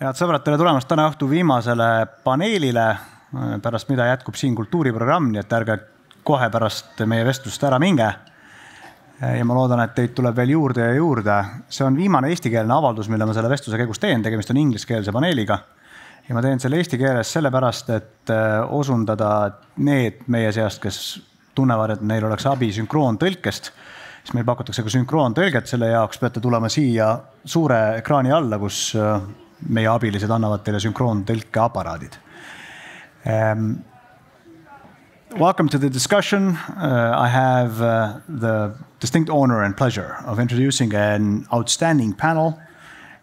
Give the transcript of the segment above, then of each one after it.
Head sõbrad, tere tulemast täna õhtu viimasele paneelile, pärast mida jätkub siin kultuuriprogramm, nii et ärge kohe pärast meie vestlust ära minge. Ja ma loodan, et teid tuleb veel juurde ja juurde. See on viimane eestikeelne avaldus, mille ma selle vestluse käigus teen, tegemist on ingliskeelse paneeliga. Ja ma teen selle eesti keeles sellepärast, et osundada need meie seast, kes tunnevad, et neil oleks abi sünkroontõlkest, siis meil pakutakse ka sünkroontõlget, selle jaoks peate tulema siia suure ekraani alla, kus meie abilised annavad teile sünkroontõlke aparaadid. Welcome to the discussion. I have the distinct honor and pleasure of introducing an outstanding panel.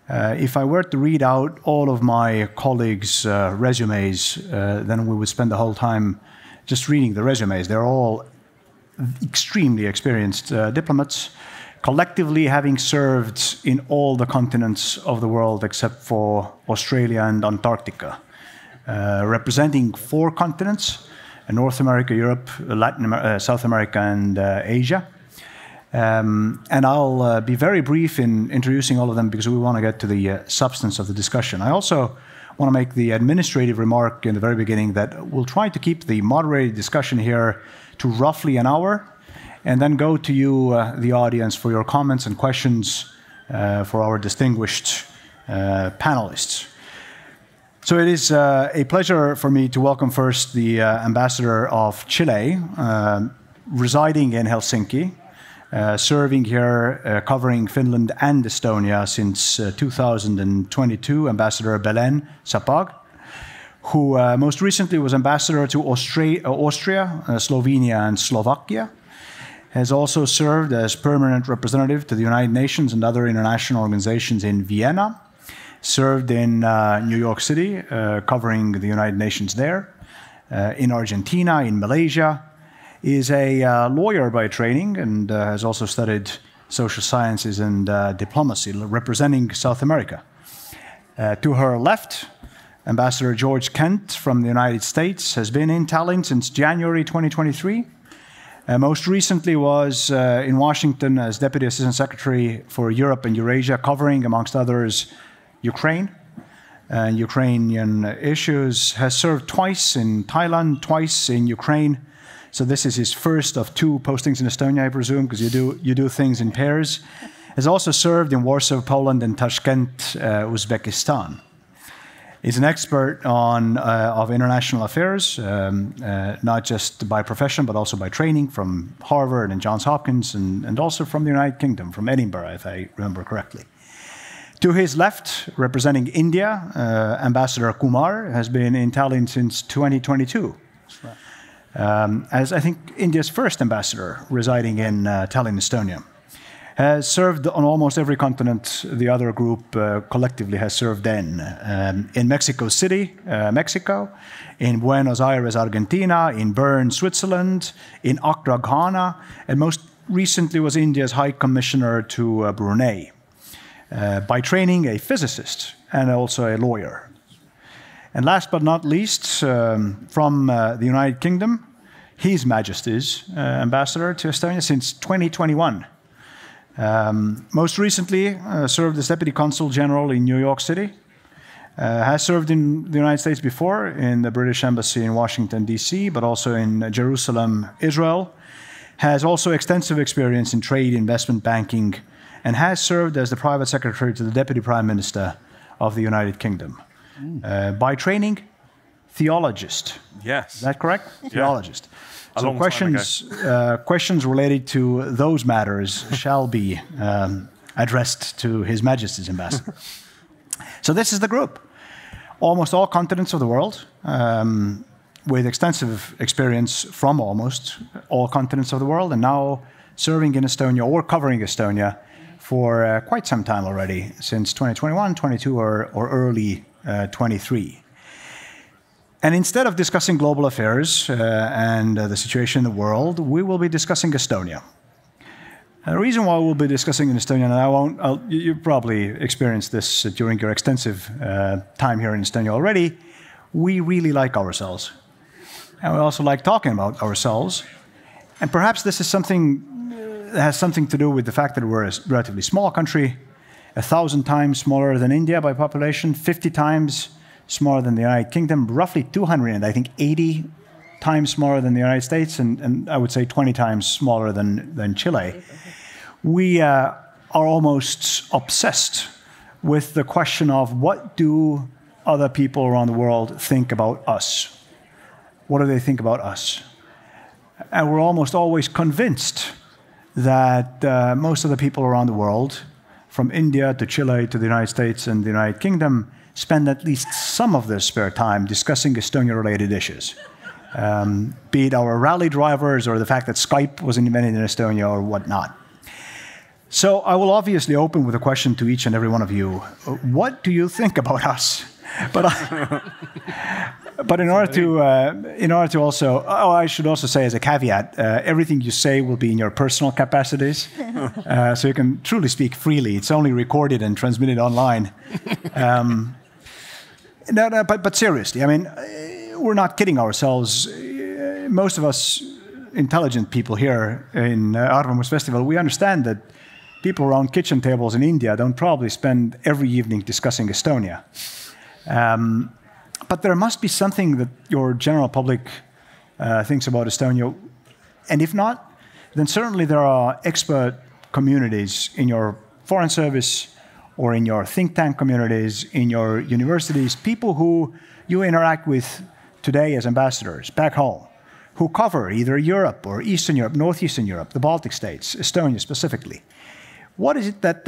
If I were to read out all of my colleagues' resumes, then we would spend the whole time just reading the resumes. They're all extremely experienced diplomats, collectively having served in all the continents of the world except for Australia and Antarctica, representing 4 continents, North America, Europe, South America, and Asia. And I'll be very brief in introducing all of them because we want to get to the substance of the discussion. I also want to make the administrative remark in the very beginning that we'll try to keep the moderated discussion here to roughly an hour, and then go to you, the audience, for your comments and questions for our distinguished panelists. So it is a pleasure for me to welcome first the ambassador of Chile, residing in Helsinki, serving here, covering Finland and Estonia since 2022, Ambassador Belen Sapag, who most recently was ambassador to Austria, Slovenia, and Slovakia. Has also served as permanent representative to the United Nations and other international organizations in Vienna, served in New York City, covering the United Nations there, in Argentina, in Malaysia, is a lawyer by training and has also studied social sciences and diplomacy, representing South America. To her left, Ambassador George Kent from the United States has been in Tallinn since January 2023. Most recently was in Washington as Deputy Assistant Secretary for Europe and Eurasia, covering, amongst others, Ukraine and Ukrainian issues. Has served twice in Thailand, twice in Ukraine. So this is his first of 2 postings in Estonia, I presume, because you do things in pairs. Has also served in Warsaw, Poland, and Tashkent, Uzbekistan. He's an expert of international affairs, not just by profession, but also by training from Harvard and Johns Hopkins, and also from the United Kingdom, from Edinburgh, if I remember correctly. To his left, representing India, Ambassador Kumar has been in Tallinn since 2022. As I think India's first ambassador residing in Tallinn, Estonia. Has served on almost every continent the other group collectively has served in Mexico City, Mexico, in Buenos Aires, Argentina, in Bern, Switzerland, in Accra, Ghana, and most recently was India's High Commissioner to Brunei. By training, a physicist and also a lawyer. And last but not least, from the United Kingdom, His Majesty's ambassador to Estonia since 2021. Most recently served as Deputy Consul General in New York City. Has served in the United States before, in the British Embassy in Washington, D.C., but also in Jerusalem, Israel. Has also extensive experience in trade, investment banking, and has served as the private secretary to the Deputy Prime Minister of the United Kingdom. By training, theologist. Yes. Is that correct? Yeah. Theologist. So questions related to those matters shall be addressed to His Majesty's ambassador. So this is the group. Almost all continents of the world, with extensive experience from almost all continents of the world, and now serving in Estonia or covering Estonia for quite some time already, since 2021, 22, or early 23. And instead of discussing global affairs and the situation in the world, we will be discussing Estonia. And the reason why we'll be discussing in Estonia, and you probably experienced this during your extensive time here in Estonia already, we really like ourselves. And we also like talking about ourselves. And perhaps this is something that has something to do with the fact that we're a relatively small country, 1,000 times smaller than India by population, 50 times smaller than the United Kingdom, roughly 200, and I think 80 times smaller than the United States, and I would say 20 times smaller than Chile. We are almost obsessed with the question of what do other people around the world think about us? What do they think about us? And we're almost always convinced that most of the people around the world, from India to Chile to the United States and the United Kingdom, spend at least some of their spare time discussing Estonia-related issues. Be it our rally drivers or the fact that Skype was invented in Estonia or whatnot. So I will obviously open with a question to each and every one of you. What do you think about us? But in order to also, I should also say as a caveat, everything you say will be in your personal capacities, so you can truly speak freely. It's only recorded and transmitted online. But seriously, I mean, we're not kidding ourselves. Most of us intelligent people here in Arvemusfestival, we understand that people around kitchen tables in India don't probably spend every evening discussing Estonia. But there must be something that your general public thinks about Estonia. And if not, then certainly there are expert communities in your foreign service or in your think tank communities, in your universities, people who you interact with today as ambassadors back home, who cover either Europe or Eastern Europe, Northeastern Europe, the Baltic states, Estonia specifically. What is it that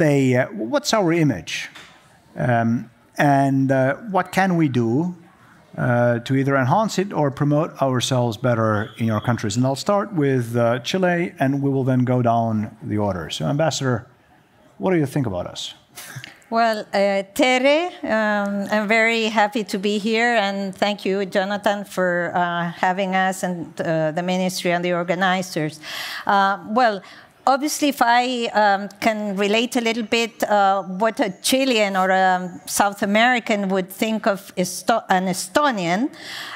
what's our image? And what can we do to either enhance it or promote ourselves better in your countries? And I'll start with Chile, and we will then go down the order. So, Ambassador, what do you think about us? Well, Tere, I'm very happy to be here, and thank you, Jonathan, for having us and the ministry and the organizers. Obviously, if I can relate a little bit what a Chilean or a South American would think of an Estonian,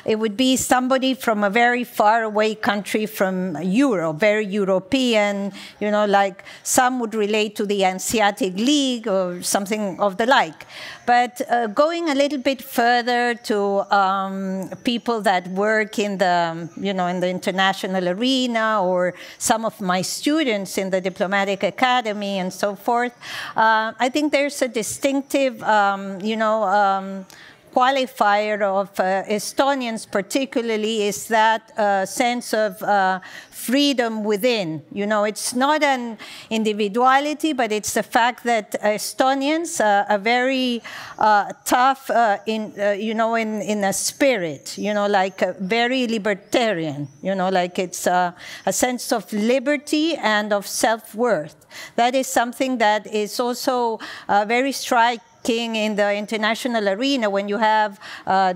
it would be somebody from a very far away country from Europe, very European, you know, like some would relate to the Hanseatic League or something of the like. But going a little bit further to people that work in the, you know, in the international arena, or some of my students in the diplomatic academy and so forth, I think there's a distinctive, qualifier of Estonians particularly is that sense of freedom within. You know, it's not an individuality, but it's the fact that Estonians are very tough in a spirit, you know, like very libertarian, you know, like it's a sense of liberty and of self-worth. That is something that is also very striking in the international arena when you have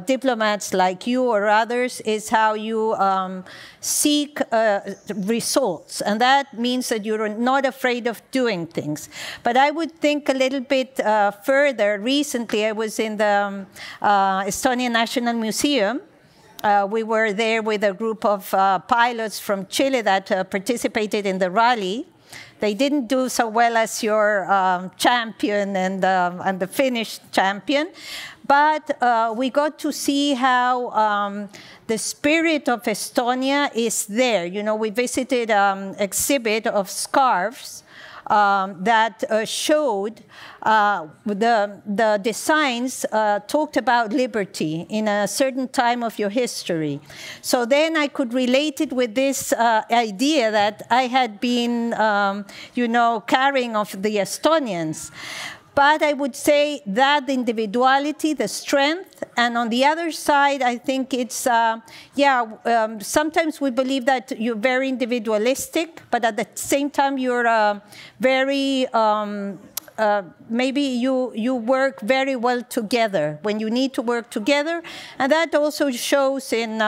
diplomats like you or others, is how you seek results. And that means that you're not afraid of doing things. But I would think a little bit further. Recently, I was in the Estonian National Museum. We were there with a group of pilots from Chile that participated in the rally. They didn't do so well as your champion and the Finnish champion, but we got to see how the spirit of Estonia is there. You know, we visited an exhibit of scarves that showed the designs talked about liberty in a certain time of your history. So then I could relate it with this idea that I had been, carrying of the Estonians. But I would say that the individuality, the strength, and on the other side, I think it's, sometimes we believe that you're very individualistic, but at the same time, you're very, maybe you work very well together when you need to work together. And that also shows in,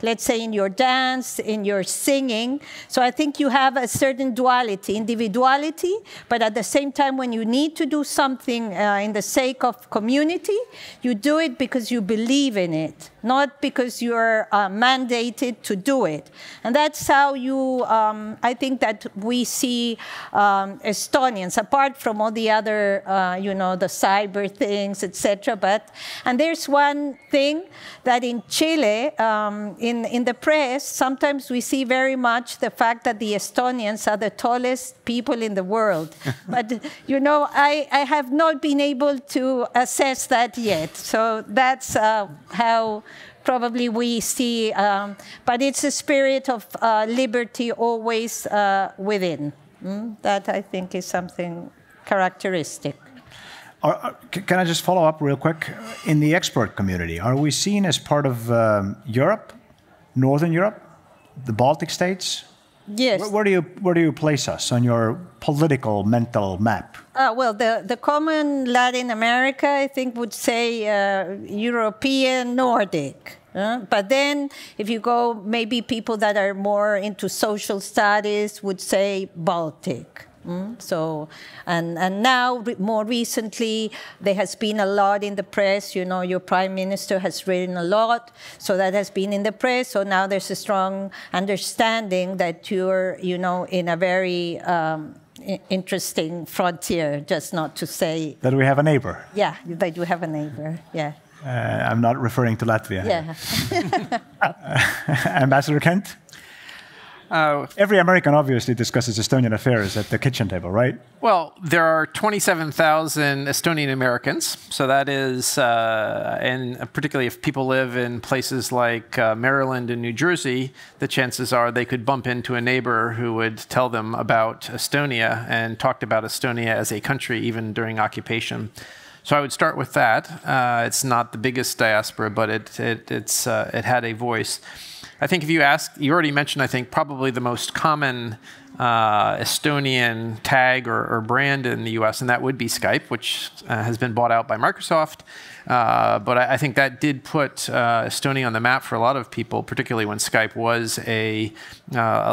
let's say, in your dance, in your singing. So I think you have a certain duality, individuality, but at the same time, when you need to do something in the sake of community, you do it because you believe in it. not because you're mandated to do it. And that's how you, I think that we see Estonians, apart from all the other, the cyber things, etc. And there's one thing that in Chile, in the press, sometimes we see very much the fact that the Estonians are the tallest people in the world. But, I have not been able to assess that yet. So that's how probably we see, but it's a spirit of liberty always within. That, I think, is something characteristic. Can I just follow up real quick? In the expert community, are we seen as part of Europe, Northern Europe, the Baltic states? Yes. Where do you place us on your political mental map? Well, the common Latin America, I think, would say European, Nordic. But then, if you go, maybe people that are more into social studies would say Baltic. So, and now, more recently, there has been a lot in the press. Your prime minister has written a lot, so that has been in the press. So now there's a strong understanding that you're, in a very interesting frontier, just not to say that we have a neighbor. Yeah, that you have a neighbor. Yeah. I'm not referring to Latvia. Yeah. Ambassador Kent? Every American obviously discusses Estonian affairs at the kitchen table, right? Well, there are 27,000 Estonian Americans. So that is, and particularly if people live in places like Maryland and New Jersey, the chances are they could bump into a neighbor who would tell them about Estonia and talked about Estonia as a country even during occupation. So I would start with that. It's not the biggest diaspora, but it had a voice. I think if you ask, you already mentioned, I think, probably the most common Estonian tag or brand in the US, and that would be Skype, which has been bought out by Microsoft. But I think that did put Estonia on the map for a lot of people, particularly when Skype was a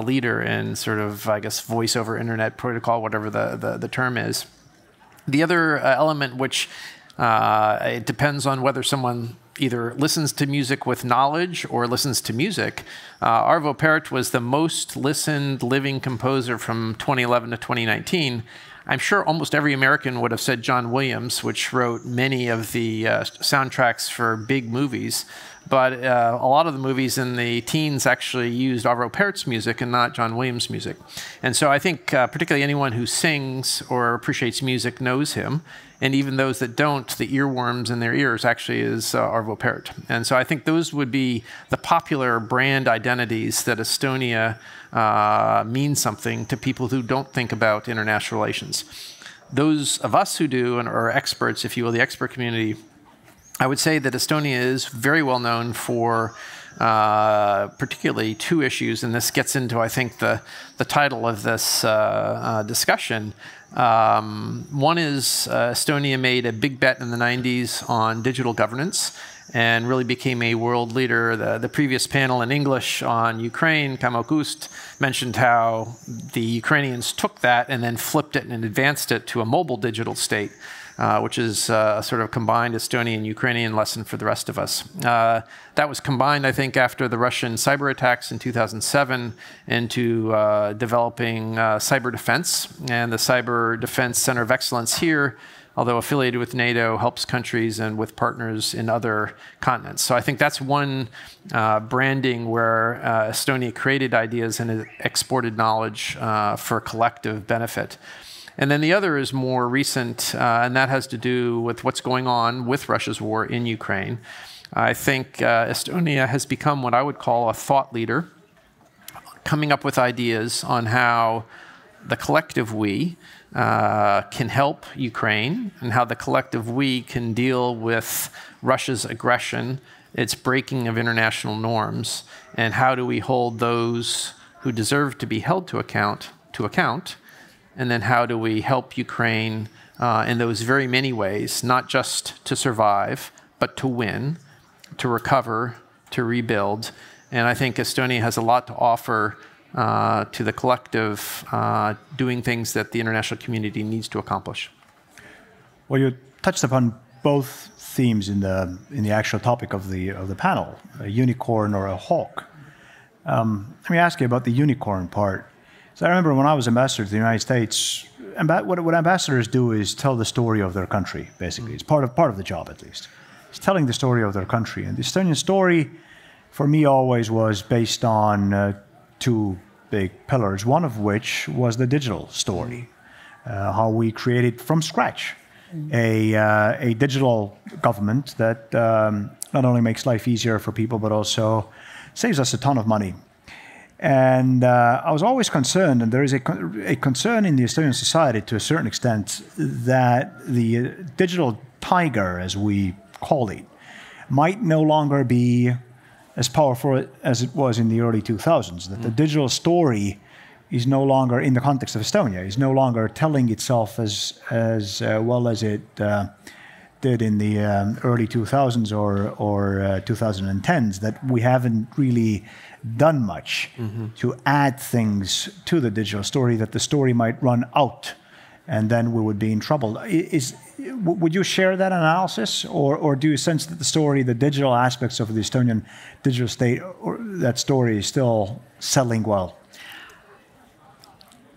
leader in sort of, I guess, voice over internet protocol, whatever the term is. The other element, which it depends on whether someone either listens to music with knowledge or listens to music. Arvo Pärt was the most listened living composer from 2011 to 2019. I'm sure almost every American would have said John Williams, which wrote many of the soundtracks for big movies. But a lot of the movies in the teens actually used Arvo Pärt's music and not John Williams' music. And so I think particularly anyone who sings or appreciates music knows him. And even those that don't, the earworms in their ears actually is Arvo Pärt. And so I think those would be the popular brand identities that Estonia means something to people who don't think about international relations. Those of us who do and are experts, if you will, the expert community, I would say that Estonia is very well known for particularly two issues, and this gets into, I think, the title of this discussion. One is Estonia made a big bet in the 90s on digital governance and really became a world leader. The previous panel in English on Ukraine, Kamok Ust, mentioned how the Ukrainians took that and then flipped it and advanced it to a mobile digital state. Which is a sort of combined Estonian-Ukrainian lesson for the rest of us. That was combined, I think, after the Russian cyber attacks in 2007 into developing cyber defense. And the Cyber Defense Center of Excellence here, although affiliated with NATO, helps countries and with partners in other continents. So I think that's one branding where Estonia created ideas and exported knowledge for collective benefit. And then the other is more recent, and that has to do with what's going on with Russia's war in Ukraine. I think Estonia has become what I would call a thought leader, coming up with ideas on how the collective we can help Ukraine and how the collective we can deal with Russia's aggression, its breaking of international norms, and how do we hold those who deserve to be held to account, and then how do we help Ukraine in those very many ways, not just to survive, but to win, to recover, to rebuild. And I think Estonia has a lot to offer to the collective doing things that the international community needs to accomplish. Well, you touched upon both themes in the actual topic of the panel, a unicorn or a hawk. Let me ask you about the unicorn part. So I remember when I was ambassador to the United States, what ambassadors do is tell the story of their country, basically. It's part of the job, at least. It's telling the story of their country. And the Estonian story, for me, always was based on two big pillars, one of which was the digital story, how we created from scratch a digital government that not only makes life easier for people, but also saves us a ton of money. And I was always concerned, and there is a concern in the Estonian society to a certain extent, that the digital tiger, as we call it, might no longer be as powerful as it was in the early 2000s, that the digital story is no longer, in the context of Estonia, is no longer telling itself as well as it did in the early 2000s or 2010s, that we haven't really done much to add things to the digital story, that the story might run out and then we would be in trouble. Would you share that analysis, or do you sense that the story, the digital aspects of the Estonian digital state, or that story is still selling well?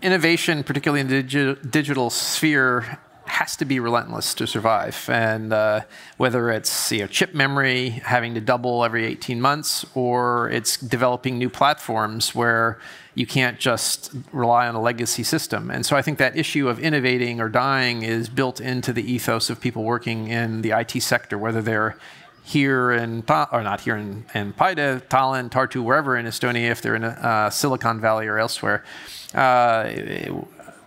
Innovation, particularly in the digital sphere, has to be relentless to survive. And whether it's chip memory having to double every 18 months, or it's developing new platforms where you can't just rely on a legacy system. And so I think that issue of innovating or dying is built into the ethos of people working in the IT sector, whether they're here in, or not here in Paide, Tallinn, Tartu, wherever in Estonia, if they're in Silicon Valley or elsewhere.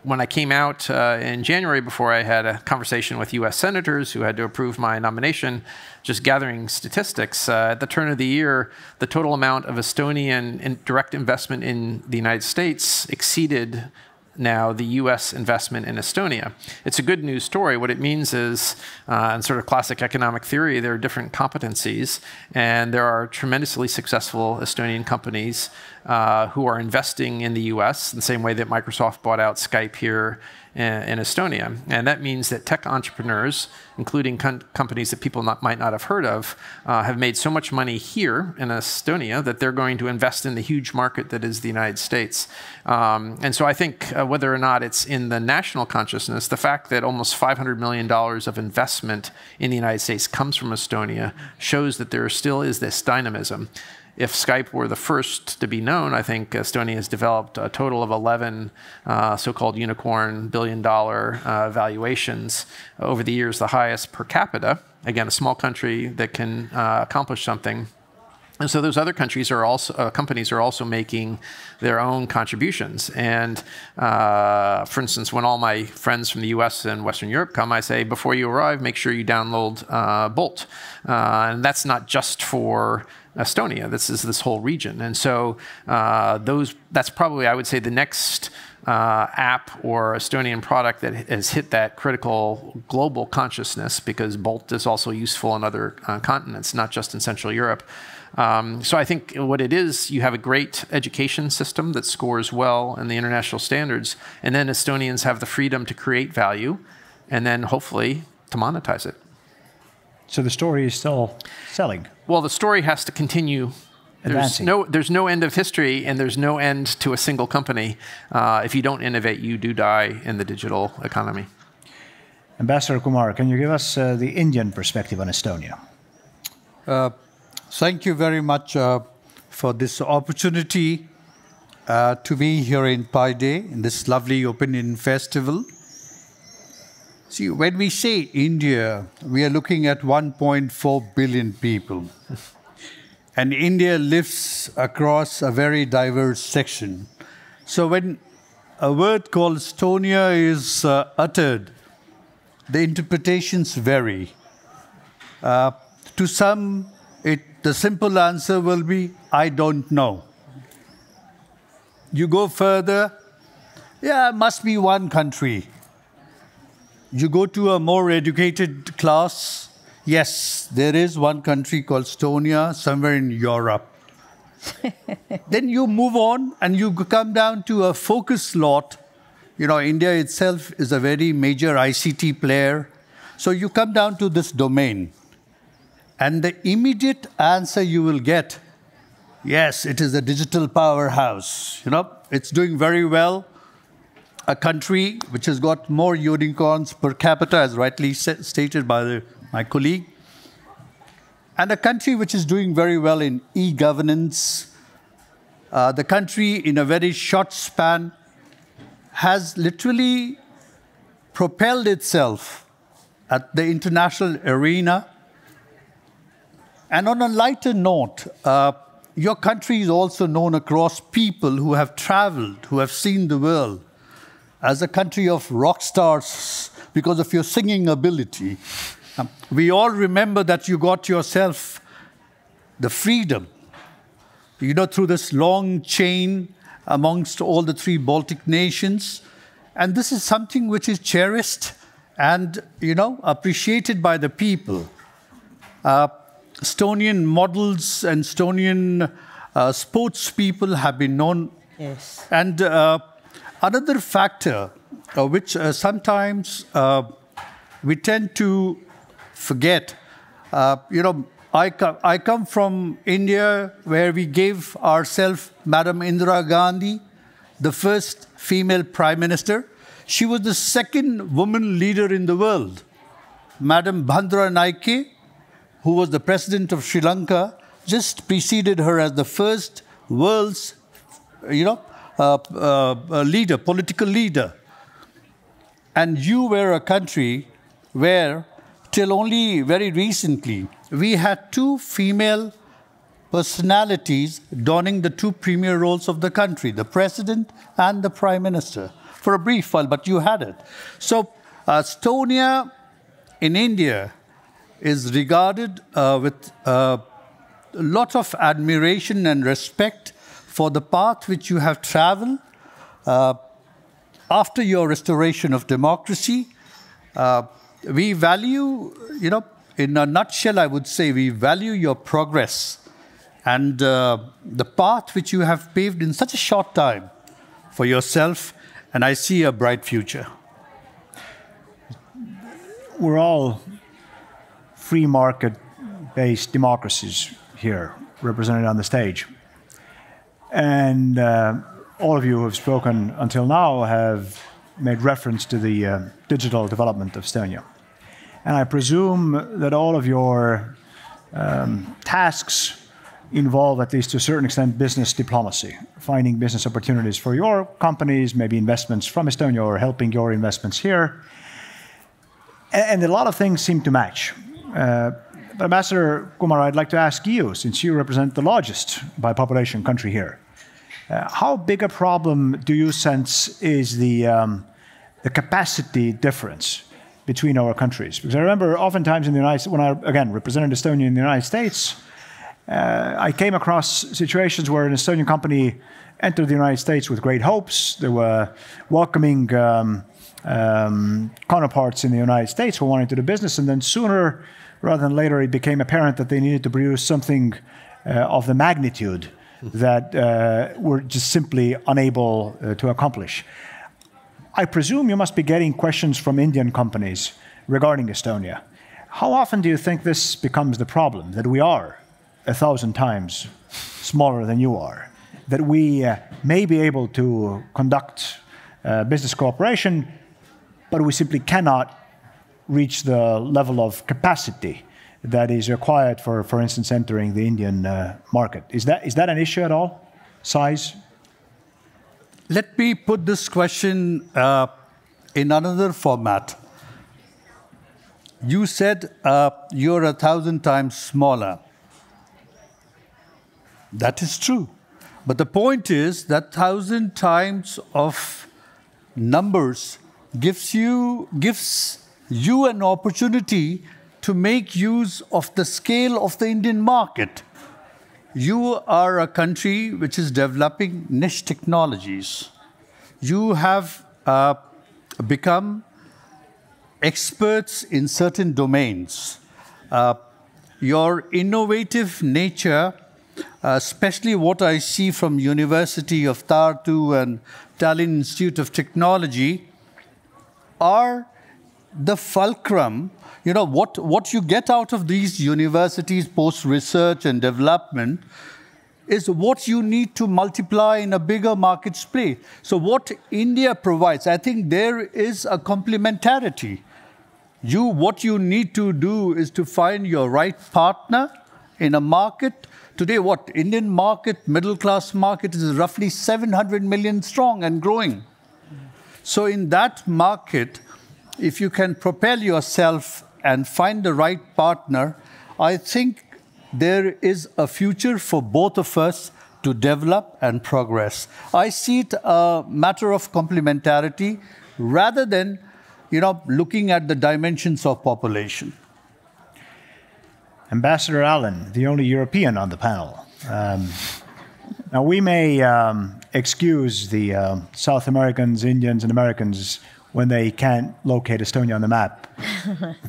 When I came out in January, before I had a conversation with US senators who had to approve my nomination, just gathering statistics, at the turn of the year, the total amount of Estonian direct investment in the United States exceeded now the US investment in Estonia. It's a good news story. What it means is, in sort of classic economic theory, there are different competencies, and there are tremendously successful Estonian companies who are investing in the US in the same way that Microsoft bought out Skype here in Estonia. And that means that tech entrepreneurs, including companies that people might not have heard of, have made so much money here in Estonia that they're going to invest in the huge market that is the United States. And so I think whether or not it's in the national consciousness, the fact that almost $500 million of investment in the United States comes from Estonia shows that there still is this dynamism. If Skype were the first to be known, I think Estonia has developed a total of 11 so-called unicorn billion-dollar valuations over the years, the highest per capita. Again, a small country that can accomplish something. And so those other countries are also companies are also making their own contributions. And for instance, when all my friends from the US and Western Europe come, I say, before you arrive, make sure you download Bolt. And that's not just for Estonia. This is this whole region. And so that's probably, I would say, the next app or Estonian product that has hit that critical global consciousness, because Bolt is also useful on other continents, not just in Central Europe. So I think what it is, you have a great education system that scores well in the international standards, and then Estonians have the freedom to create value, and then hopefully to monetize it. So the story is still selling? Well, the story has to continue. There's no end of history, and there's no end to a single company. If you don't innovate, you do die in the digital economy. Ambassador Kumar, can you give us the Indian perspective on Estonia? Thank you very much for this opportunity to be here in Paide, in this lovely Opinion Festival. See, when we say India, we are looking at 1.4 billion people. And India lives across a very diverse section. So when a word called Estonia is uttered, the interpretations vary. To some, the simple answer will be, I don't know. You go further, yeah, it must be one country. You go to a more educated class, yes, there is one country called Estonia, somewhere in Europe. Then you move on and you come down to a focus lot. You know, India itself is a very major ICT player. So you come down to this domain. And the immediate answer you will get, yes, it is a digital powerhouse. You know, it's doing very well. A country which has got more unicorns per capita, as rightly stated by my colleague, and a country which is doing very well in e-governance. The country, in a very short span, has literally propelled itself at the international arena. And on a lighter note, your country is also known across people who have traveled, who have seen the world, as a country of rock stars because of your singing ability. We all remember that you got yourself the freedom, you know, through this long chain amongst all the 3 Baltic nations. And this is something which is cherished and, you know, appreciated by the people. Estonian models and Estonian sports people have been known. Yes. And another factor which sometimes we tend to forget, you know, I come from India, where we gave ourselves Madam Indira Gandhi, the first female prime minister. She was the second woman leader in the world. Madam Bandra Naike, who was the president of Sri Lanka, just preceded her as the first world's, you know, leader, political leader. And you were a country where, till only very recently, we had 2 female personalities donning the 2 premier roles of the country, the president and the prime minister, for a brief while, but you had it. So Estonia in India is regarded with a lot of admiration and respect for the path which you have traveled after your restoration of democracy. We value, you know, in a nutshell, I would say we value your progress and the path which you have paved in such a short time for yourself, and I see a bright future. We're all free market-based democracies here, represented on the stage. And all of you who have spoken until now have made reference to the digital development of Estonia. And I presume that all of your tasks involve, at least to a certain extent, business diplomacy, finding business opportunities for your companies, maybe investments from Estonia or helping your investments here. And a lot of things seem to match. But Ambassador Kumar, I'd like to ask you, since you represent the largest by population country here, how big a problem do you sense is the capacity difference between our countries? Because I remember oftentimes in the United States, when I, again, represented Estonia in the United States, I came across situations where an Estonian company entered the United States with great hopes. There were welcoming counterparts in the United States who wanted to do business, and then sooner rather than later it became apparent that they needed to produce something of the magnitude that we're just simply unable to accomplish. I presume you must be getting questions from Indian companies regarding Estonia. How often do you think this becomes the problem, that we are 1,000 times smaller than you are, that we may be able to conduct business cooperation, but we simply cannot reach the level of capacity that is required for instance, entering the Indian market? Is that an issue at all? Size? Let me put this question in another format. You said you're 1,000 times smaller. That is true. But the point is that 1,000 times of numbers gives you an opportunity to make use of the scale of the Indian market. You are a country which is developing niche technologies. You have become experts in certain domains. Your innovative nature, especially what I see from University of Tartu and Tallinn Institute of Technology, are the fulcrum, what you get out of these universities post-research and development is what you need to multiply in a bigger market space. So what India provides, I think there is a complementarity. What you need to do is to find your right partner in a market. Today, Indian market, middle-class market is roughly 700 million strong and growing. So in that market, if you can propel yourself and find the right partner, I think there is a future for both of us to develop and progress. I see it a matter of complementarity rather than, looking at the dimensions of population. Ambassador Allen, the only European on the panel. Now, we may excuse the South Americans, Indians, and Americans when they can't locate Estonia on the map.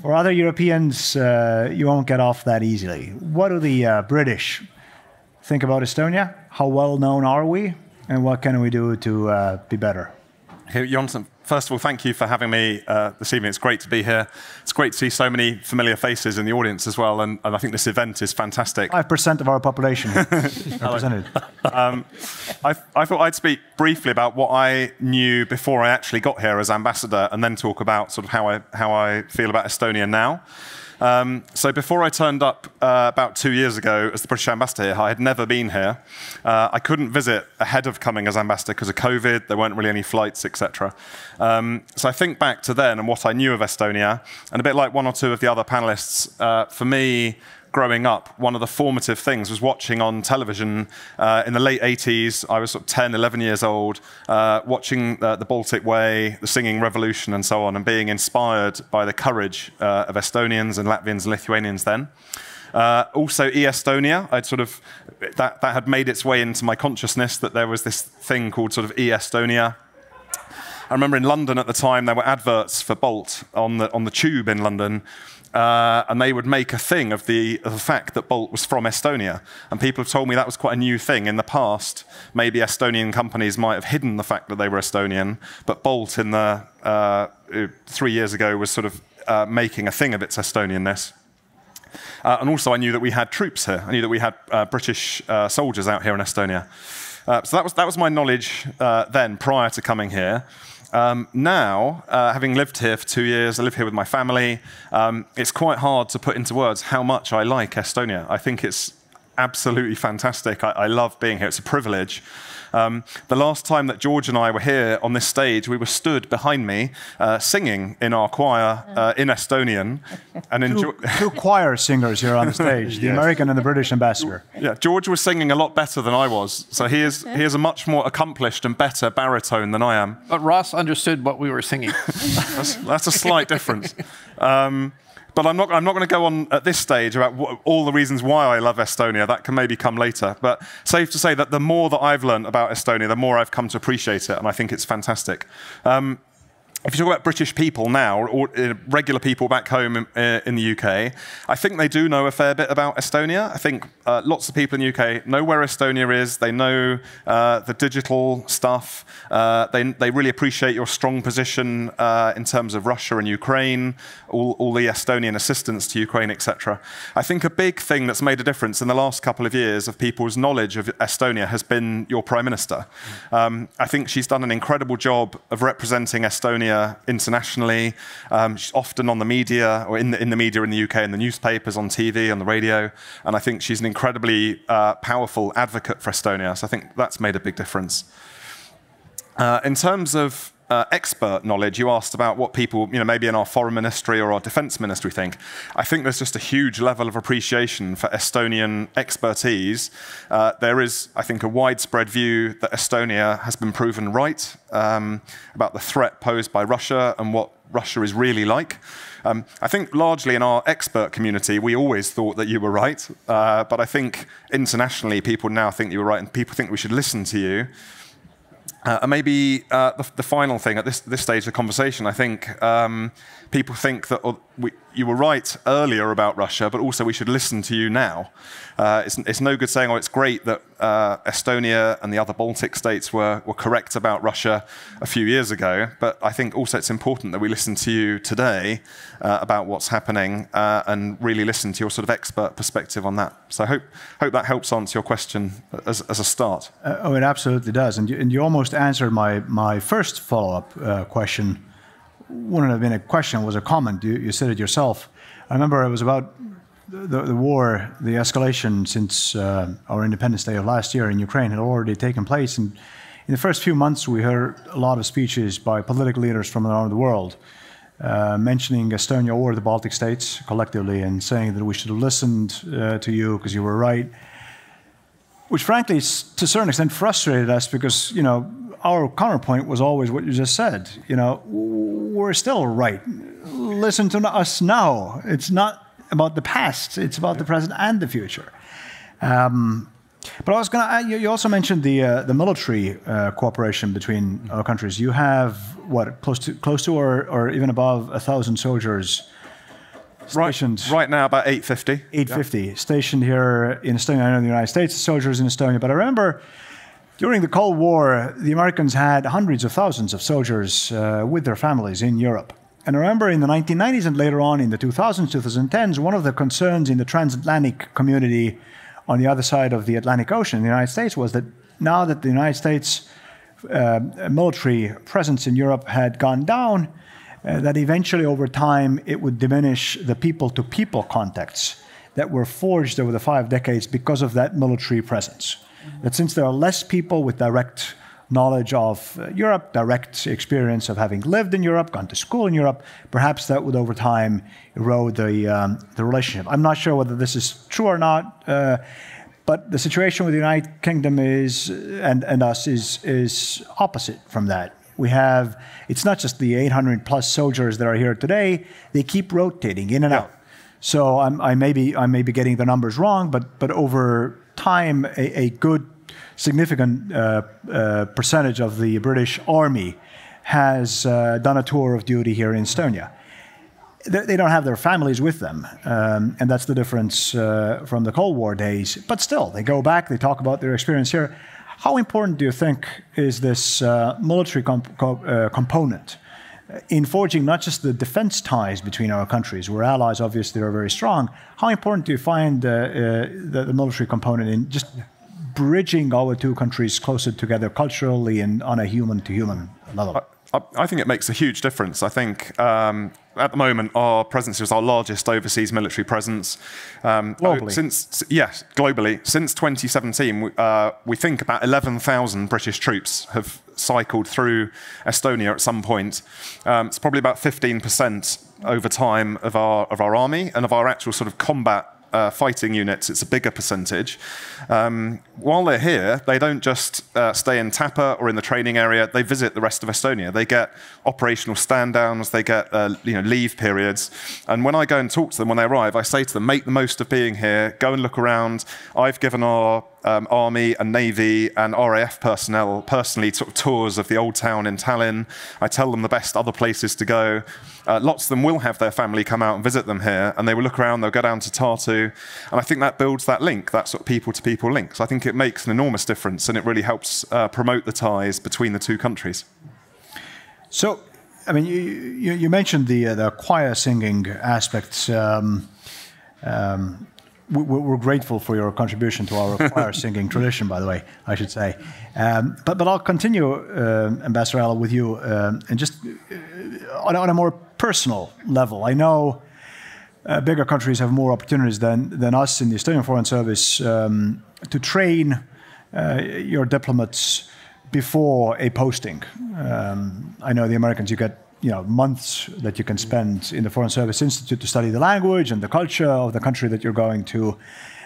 For other Europeans, you won't get off that easily. What do the British think about Estonia? How well known are we? And what can we do to be better? Hey, Jonsson, first of all, thank you for having me this evening. It's great to be here. It's great to see so many familiar faces in the audience as well, and I think this event is fantastic. 5% of our population represented. I thought I'd speak briefly about what I knew before I actually got here as ambassador, and then talk about sort of how I feel about Estonia now. So before I turned up about 2 years ago as the British ambassador here, I had never been here. I couldn't visit ahead of coming as ambassador because of COVID. There weren't really any flights, etc. So I think back to then and what I knew of Estonia, and a bit like one or two of the other panelists, for me, growing up, one of the formative things was watching on television in the late 80s. I was sort of 10, 11 years old, watching the Baltic Way, the Singing Revolution and so on, and being inspired by the courage of Estonians and Latvians and Lithuanians then. Also e-Estonia, that had made its way into my consciousness, that there was this thing called sort of e-Estonia. I remember in London at the time, there were adverts for Bolt on the tube in London, and they would make a thing of the fact that Bolt was from Estonia. And people have told me that was quite a new thing. In the past, maybe Estonian companies might have hidden the fact that they were Estonian, but Bolt in 3 years ago was sort of making a thing of its Estonianness. And also I knew that we had troops here. I knew that we had British soldiers out here in Estonia. So that was my knowledge then, prior to coming here. Now, having lived here for 2 years, I live here with my family, it's quite hard to put into words how much I like Estonia. I think it's absolutely fantastic. I love being here. It's a privilege. The last time that George and I were here on this stage, we were stood behind me singing in our choir in Estonian. And two choir singers here on the stage, the American and the British ambassador. Yeah, George was singing a lot better than I was. So he is a much more accomplished and better baritone than I am. But Ross understood what we were singing. That's a slight difference. But I'm not going to go on at this stage about all the reasons why I love Estonia. That can maybe come later. But safe to say that the more that I've learned about Estonia, the more I've come to appreciate it, and I think it's fantastic. If you talk about British people now, or regular people back home in the UK, I think they do know a fair bit about Estonia. I think lots of people in the UK know where Estonia is. They know the digital stuff. They really appreciate your strong position in terms of Russia and Ukraine, all the Estonian assistance to Ukraine, etc. I think a big thing that's made a difference in the last couple of years of people's knowledge of Estonia has been your Prime Minister. I think she's done an incredible job of representing Estonia internationally. She's often on the media, or in the media in the UK, in the newspapers, on TV, on the radio, and I think she's an incredibly powerful advocate for Estonia, so I think that's made a big difference. In terms of expert knowledge, you asked about what people, maybe in our foreign ministry or our defence ministry think. I think there's just a huge level of appreciation for Estonian expertise. There is, I think, a widespread view that Estonia has been proven right about the threat posed by Russia and what Russia is really like. I think largely in our expert community, we always thought that you were right. But I think internationally, people now think you were right, and people think we should listen to you. And maybe the final thing at this stage of the conversation, I think people think that you were right earlier about Russia, but also we should listen to you now. It's no good saying, oh, it's great that Estonia and the other Baltic states were correct about Russia a few years ago, but I think also it's important that we listen to you today about what's happening and really listen to your sort of expert perspective on that. So I hope that helps answer your question as a start. Oh, it absolutely does. And you almost answered my first follow-up question. Wouldn't have been a question, it was a comment. You said it yourself. I remember it was about the war, the escalation since our Independence Day of last year in Ukraine had already taken place. And in the first few months, we heard a lot of speeches by political leaders from around the world mentioning Estonia or the Baltic states collectively and saying that we should have listened to you because you were right, which frankly, to a certain extent, frustrated us because, you know, our counterpoint was always what you just said. You know, we're still right. Listen to us now. It's not about the past. It's about the present and the future. But I was going to. You also mentioned the military cooperation between our countries. You have what, close to or even above 1,000 soldiers stationed. Right now, about 850. 850 stationed here in Estonia. I know in the United States, soldiers in Estonia. But I remember during the Cold War, the Americans had hundreds of thousands of soldiers with their families in Europe. And I remember in the 1990s and later on in the 2000s, 2010s, one of the concerns in the transatlantic community on the other side of the Atlantic Ocean in the United States was that now that the United States military presence in Europe had gone down, that eventually over time it would diminish the people-to-people contacts that were forged over the 5 decades because of that military presence. That since there are less people with direct knowledge of Europe, direct experience of having lived in Europe, gone to school in Europe, perhaps that would over time erode the relationship. I'm not sure whether this is true or not, but the situation with the United Kingdom is, and us is opposite from that. We have, it's not just the 800 plus soldiers that are here today, they keep rotating in and out. So I may be getting the numbers wrong, but over time, a good significant percentage of the British Army has done a tour of duty here in Estonia. They don't have their families with them, and that's the difference from the Cold War days. But still, they go back, they talk about their experience here. How important do you think is this military component in forging not just the defense ties between our countries? We're allies, obviously, are very strong. How important do you find the military component in just bridging our two countries closer together culturally and on a human-to-human level? I think it makes a huge difference. I think at the moment our presence is our largest overseas military presence. Globally? Globally. Since 2017, we think about 11,000 British troops have cycled through Estonia at some point. It's probably about 15% over time of our army and of our actual sort of combat fighting units. It's a bigger percentage. While they're here, they don't just stay in Tapa or in the training area. They visit the rest of Estonia. They get operational stand-downs. They get leave periods. And when I go and talk to them when they arrive, I say to them, make the most of being here. Go and look around. I've given our Army and Navy and RAF personnel personally tours of the old town in Tallinn. I tell them the best other places to go. Lots of them will have their family come out and visit them here, and they will look around, they'll go down to Tartu, and I think that builds that link, that sort of people-to-people link. So I think it makes an enormous difference, and it really helps promote the ties between the two countries. So, I mean, you mentioned the choir singing aspects. We're grateful for your contribution to our choir singing tradition, by the way, I should say. But I'll continue, Ambassador Ala, with you, and just on a more personal level. I know bigger countries have more opportunities than us in the Estonian Foreign Service to train your diplomats before a posting. I know the Americans, you get months that you can spend in the Foreign Service Institute to study the language and the culture of the country that you're going to.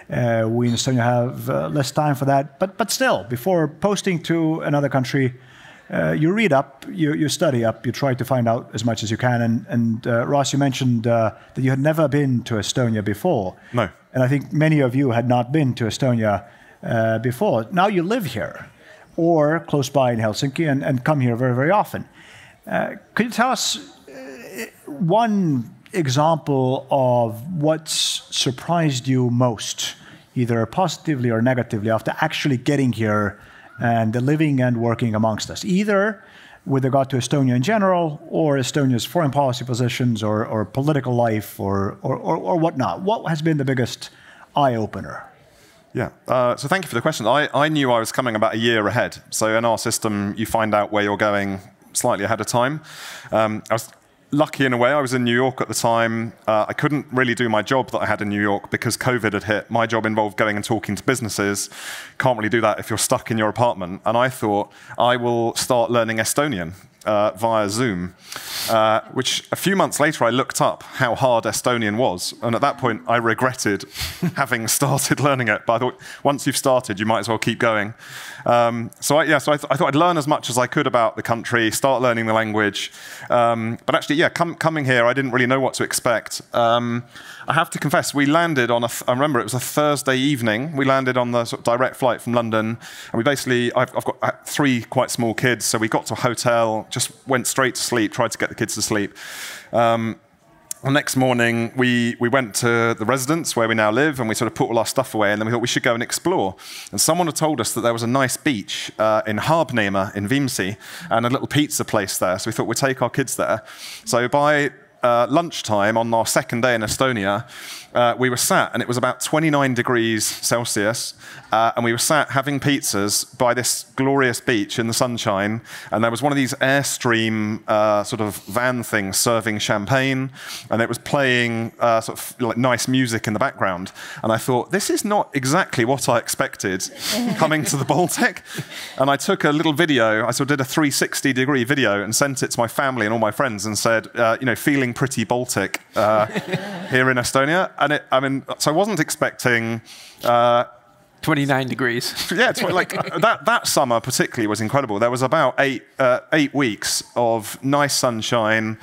We in Estonia have less time for that. But still, before posting to another country, you read up, you study up, you try to find out as much as you can. And Ross, you mentioned that you had never been to Estonia before. No. And I think many of you had not been to Estonia before. Now you live here or close by in Helsinki and come here very, very often. Could you tell us one example of what's surprised you most, either positively or negatively, after actually getting here and living and working amongst us, either with regard to Estonia in general, or Estonia's foreign policy positions, or political life, or whatnot? What has been the biggest eye-opener? Yeah, so thank you for the question. I knew I was coming about a year ahead. So in our system, you find out where you're going slightly ahead of time. I was lucky in a way. I was in New York at the time. I couldn't really do my job that I had in New York because COVID had hit. My job involved going and talking to businesses. Can't really do that if you're stuck in your apartment. And I thought, I will start learning Estonian via Zoom, which a few months later I looked up how hard Estonian was. And at that point, I regretted having started learning it. But I thought, once you've started, you might as well keep going. So I thought I'd learn as much as I could about the country, start learning the language. But actually, yeah, coming here, I didn't really know what to expect. I have to confess, we landed on I remember it was a Thursday evening. We landed on the sort of direct flight from London. And we basically, I've got 3 quite small kids. So we got to a hotel, just went straight to sleep, tried to get the kids to sleep. The next morning, we went to the residence where we now live, and we sort of put all our stuff away, and then we thought we should go and explore. And someone had told us that there was a nice beach in Arvemusfestival in Viimsi, and a little pizza place there. So we thought we'd take our kids there. So by lunchtime on our second day in Estonia, we were sat, and it was about 29 degrees Celsius, and we were sat having pizzas by this glorious beach in the sunshine, and there was one of these Airstream sort of van things serving champagne, and it was playing sort of like nice music in the background. And I thought, this is not exactly what I expected coming to the Baltic. And I took a little video, I sort of did a 360-degree video and sent it to my family and all my friends and said, feeling pretty Baltic here in Estonia. And so I wasn't expecting 29 degrees. Yeah, that summer particularly was incredible. There was about 8 weeks of nice sunshine.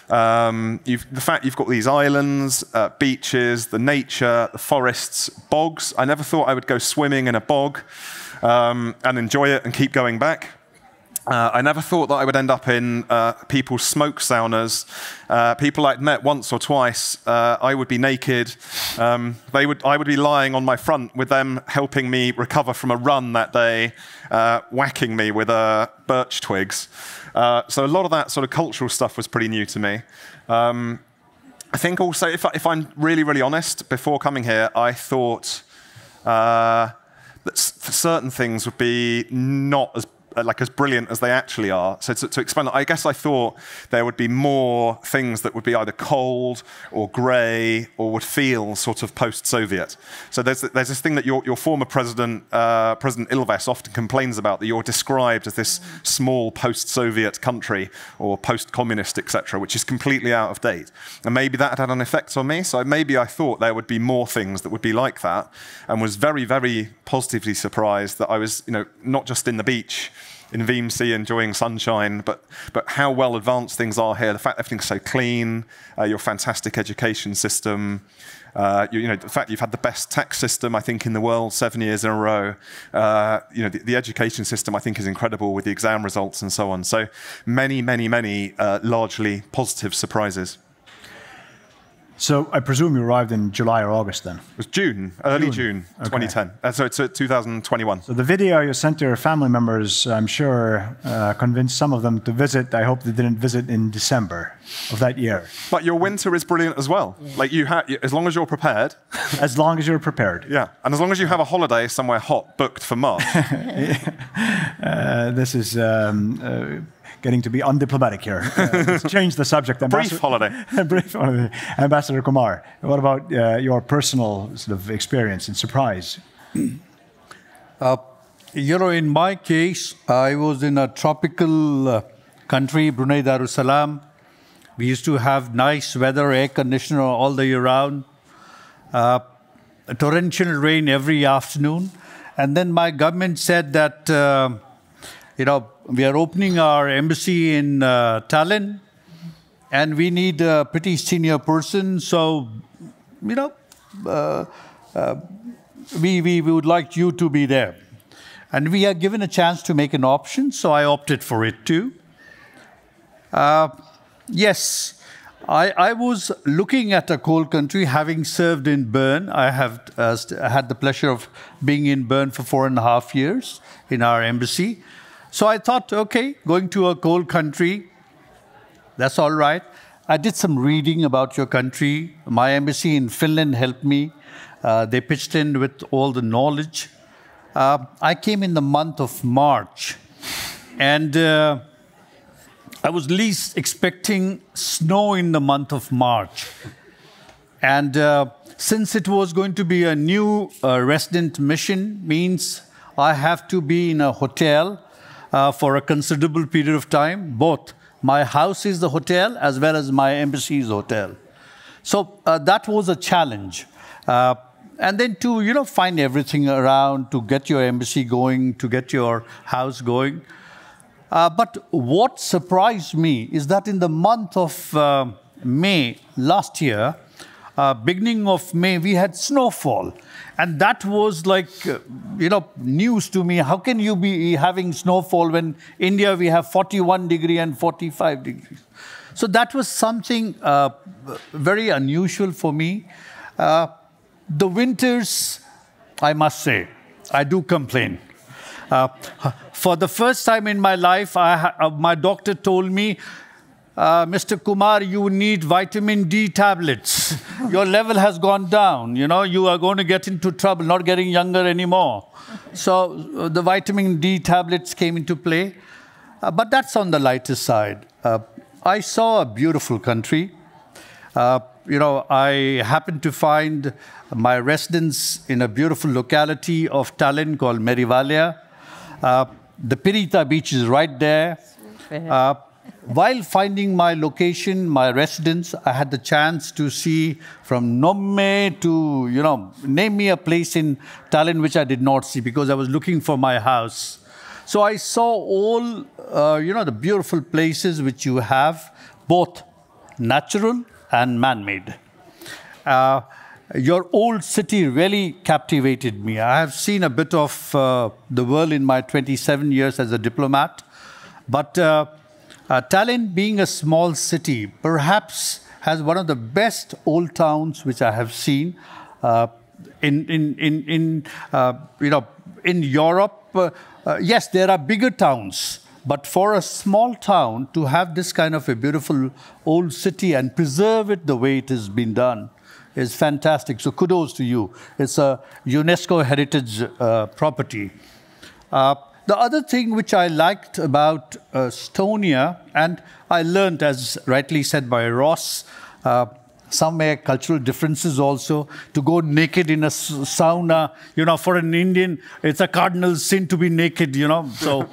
The fact you've got these islands, beaches, the nature, the forests, bogs. I never thought I would go swimming in a bog and enjoy it and keep going back. I never thought that I would end up in people's smoke saunas. People I'd met once or twice, I would be naked. I would be lying on my front with them helping me recover from a run that day, whacking me with birch twigs. So a lot of that sort of cultural stuff was pretty new to me. I think also, if I'm really, really honest, before coming here, I thought that certain things would be not as brilliant as they actually are. So to explain that, I guess I thought there would be more things that would be either cold or grey or would feel sort of post-Soviet. So there's this thing that your former president, President Ilves, often complains about, that you're described as this small post-Soviet country or post-communist, etc., which is completely out of date. And maybe that had an effect on me. So maybe I thought there would be more things that would be like that, and was very, very positively surprised that I was, not just in the beach in Viimsi enjoying sunshine, but how well advanced things are here. The fact everything's so clean, your fantastic education system, the fact you've had the best tax system, I think, in the world 7 years in a row. The education system, I think, is incredible with the exam results and so on. So many, many, many largely positive surprises. So I presume you arrived in July or August then? It was June, early June 2010. Okay. So it's 2021. So the video you sent to your family members, I'm sure, convinced some of them to visit. I hope they didn't visit in December of that year. But your winter is brilliant as well. Yeah. As long as you're prepared. As long as you're prepared. Yeah, and as long as you have a holiday somewhere hot booked for March. This is getting to be undiplomatic here. Let's change the subject. Brief holiday. Brief holiday. Ambassador Kumar, what about your personal sort of experience and surprise? In my case, I was in a tropical country, Brunei Darussalam. We used to have nice weather, air conditioner all the year round. Torrential rain every afternoon. And then my government said that, we are opening our embassy in Tallinn, and we need a pretty senior person. So, we would like you to be there. And we are given a chance to make an option, so I opted for it too. Yes, I was looking at a cold country, having served in Bern. I have had the pleasure of being in Bern for 4.5 years in our embassy. So I thought, okay, going to a cold country, that's all right. I did some reading about your country. My embassy in Finland helped me. They pitched in with all the knowledge. I came in the month of March, and I was least expecting snow in the month of March. And since it was going to be a new resident mission, means I have to be in a hotel for a considerable period of time. Both my house is the hotel as well as my embassy is hotel. So that was a challenge. And then to, find everything around, to get your embassy going, to get your house going. But what surprised me is that in the month of May last year, beginning of May, we had snowfall. And that was like, news to me. How can you be having snowfall when India we have 41 degrees and 45 degrees? So that was something very unusual for me. The winters, I must say, I do complain. For the first time in my life, my doctor told me, Mr. Kumar, you need vitamin D tablets. Your level has gone down. You are going to get into trouble, not getting younger anymore. So the vitamin D tablets came into play. But that's on the lighter side. I saw a beautiful country. I happened to find my residence in a beautiful locality of Tallinn called Merivalia. The Pirita beach is right there. While finding my location, my residence, I had the chance to see from Nomme to, name me a place in Tallinn which I did not see because I was looking for my house. So I saw all, the beautiful places which you have, both natural and man-made. Your old city really captivated me. I have seen a bit of the world in my 27 years as a diplomat. But Tallinn, being a small city, perhaps has one of the best old towns which I have seen in Europe. Yes, there are bigger towns. But for a small town to have this kind of a beautiful old city and preserve it the way it has been done is fantastic. So kudos to you. It's a UNESCO heritage property. The other thing which I liked about Estonia, and I learned, as rightly said by Ross, somewhere cultural differences also, to go naked in a sauna, for an Indian, it's a cardinal sin to be naked, So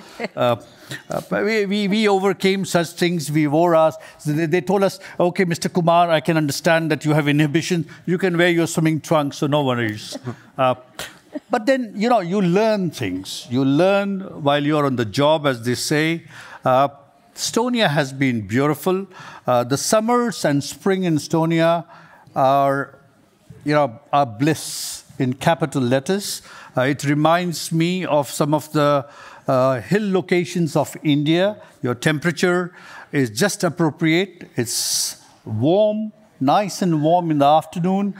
we overcame such things. We wore us. They told us, okay, Mr. Kumar, I can understand that you have inhibition. You can wear your swimming trunks, so no worries. But then, you learn things. You learn while you're on the job, as they say. Estonia has been beautiful. The summers and spring in Estonia are bliss in capital letters. It reminds me of some of the hill locations of India. Your temperature is just appropriate. It's warm, nice and warm in the afternoon,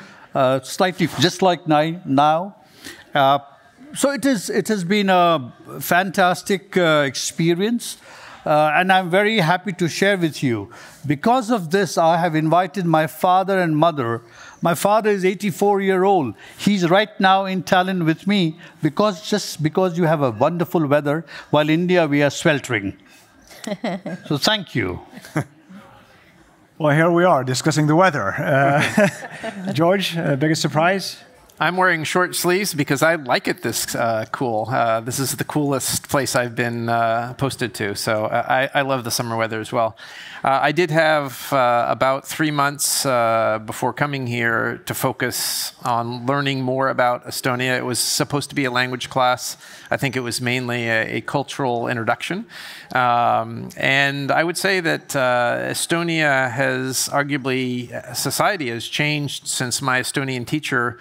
slightly just like now. So it has been a fantastic experience. And I'm very happy to share with you. Because of this, I have invited my father and mother. My father is 84-year-old. He's right now in Tallinn with me just because you have a wonderful weather, while in India we are sweltering. So thank you. Well, here we are discussing the weather. George, biggest surprise? I'm wearing short sleeves because I like it this cool. This is the coolest place I've been posted to, so I love the summer weather as well. I did have about 3 months before coming here to focus on learning more about Estonia. It was supposed to be a language class. I think it was mainly a cultural introduction. And I would say that Estonia has arguably, society has changed since my Estonian teacher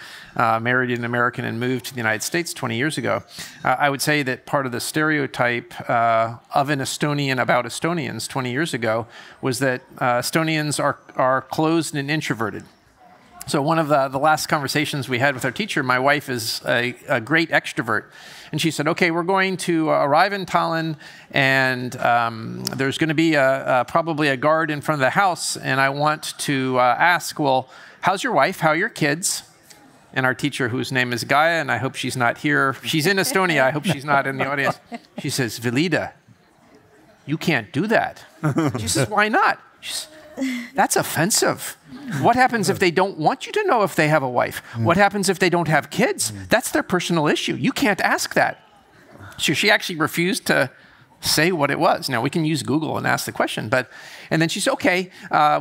married an American and moved to the United States 20 years ago. I would say that part of the stereotype of an Estonian about Estonians 20 years ago was that Estonians are closed and introverted. So one of the last conversations we had with our teacher, my wife is a great extrovert. And she said, okay, we're going to arrive in Tallinn, and there's going to be probably a guard in front of the house. And I want to ask, well, how's your wife? How are your kids? And our teacher, whose name is Gaia, and I hope she's not here. She's in Estonia. I hope she's not in the audience. She says, Velida, you can't do that. She says, why not? She says, that's offensive. What happens if they don't want you to know if they have a wife? What happens if they don't have kids? That's their personal issue. You can't ask that. So she actually refused to say what it was. Now, we can use Google and ask the question. And then she said, okay,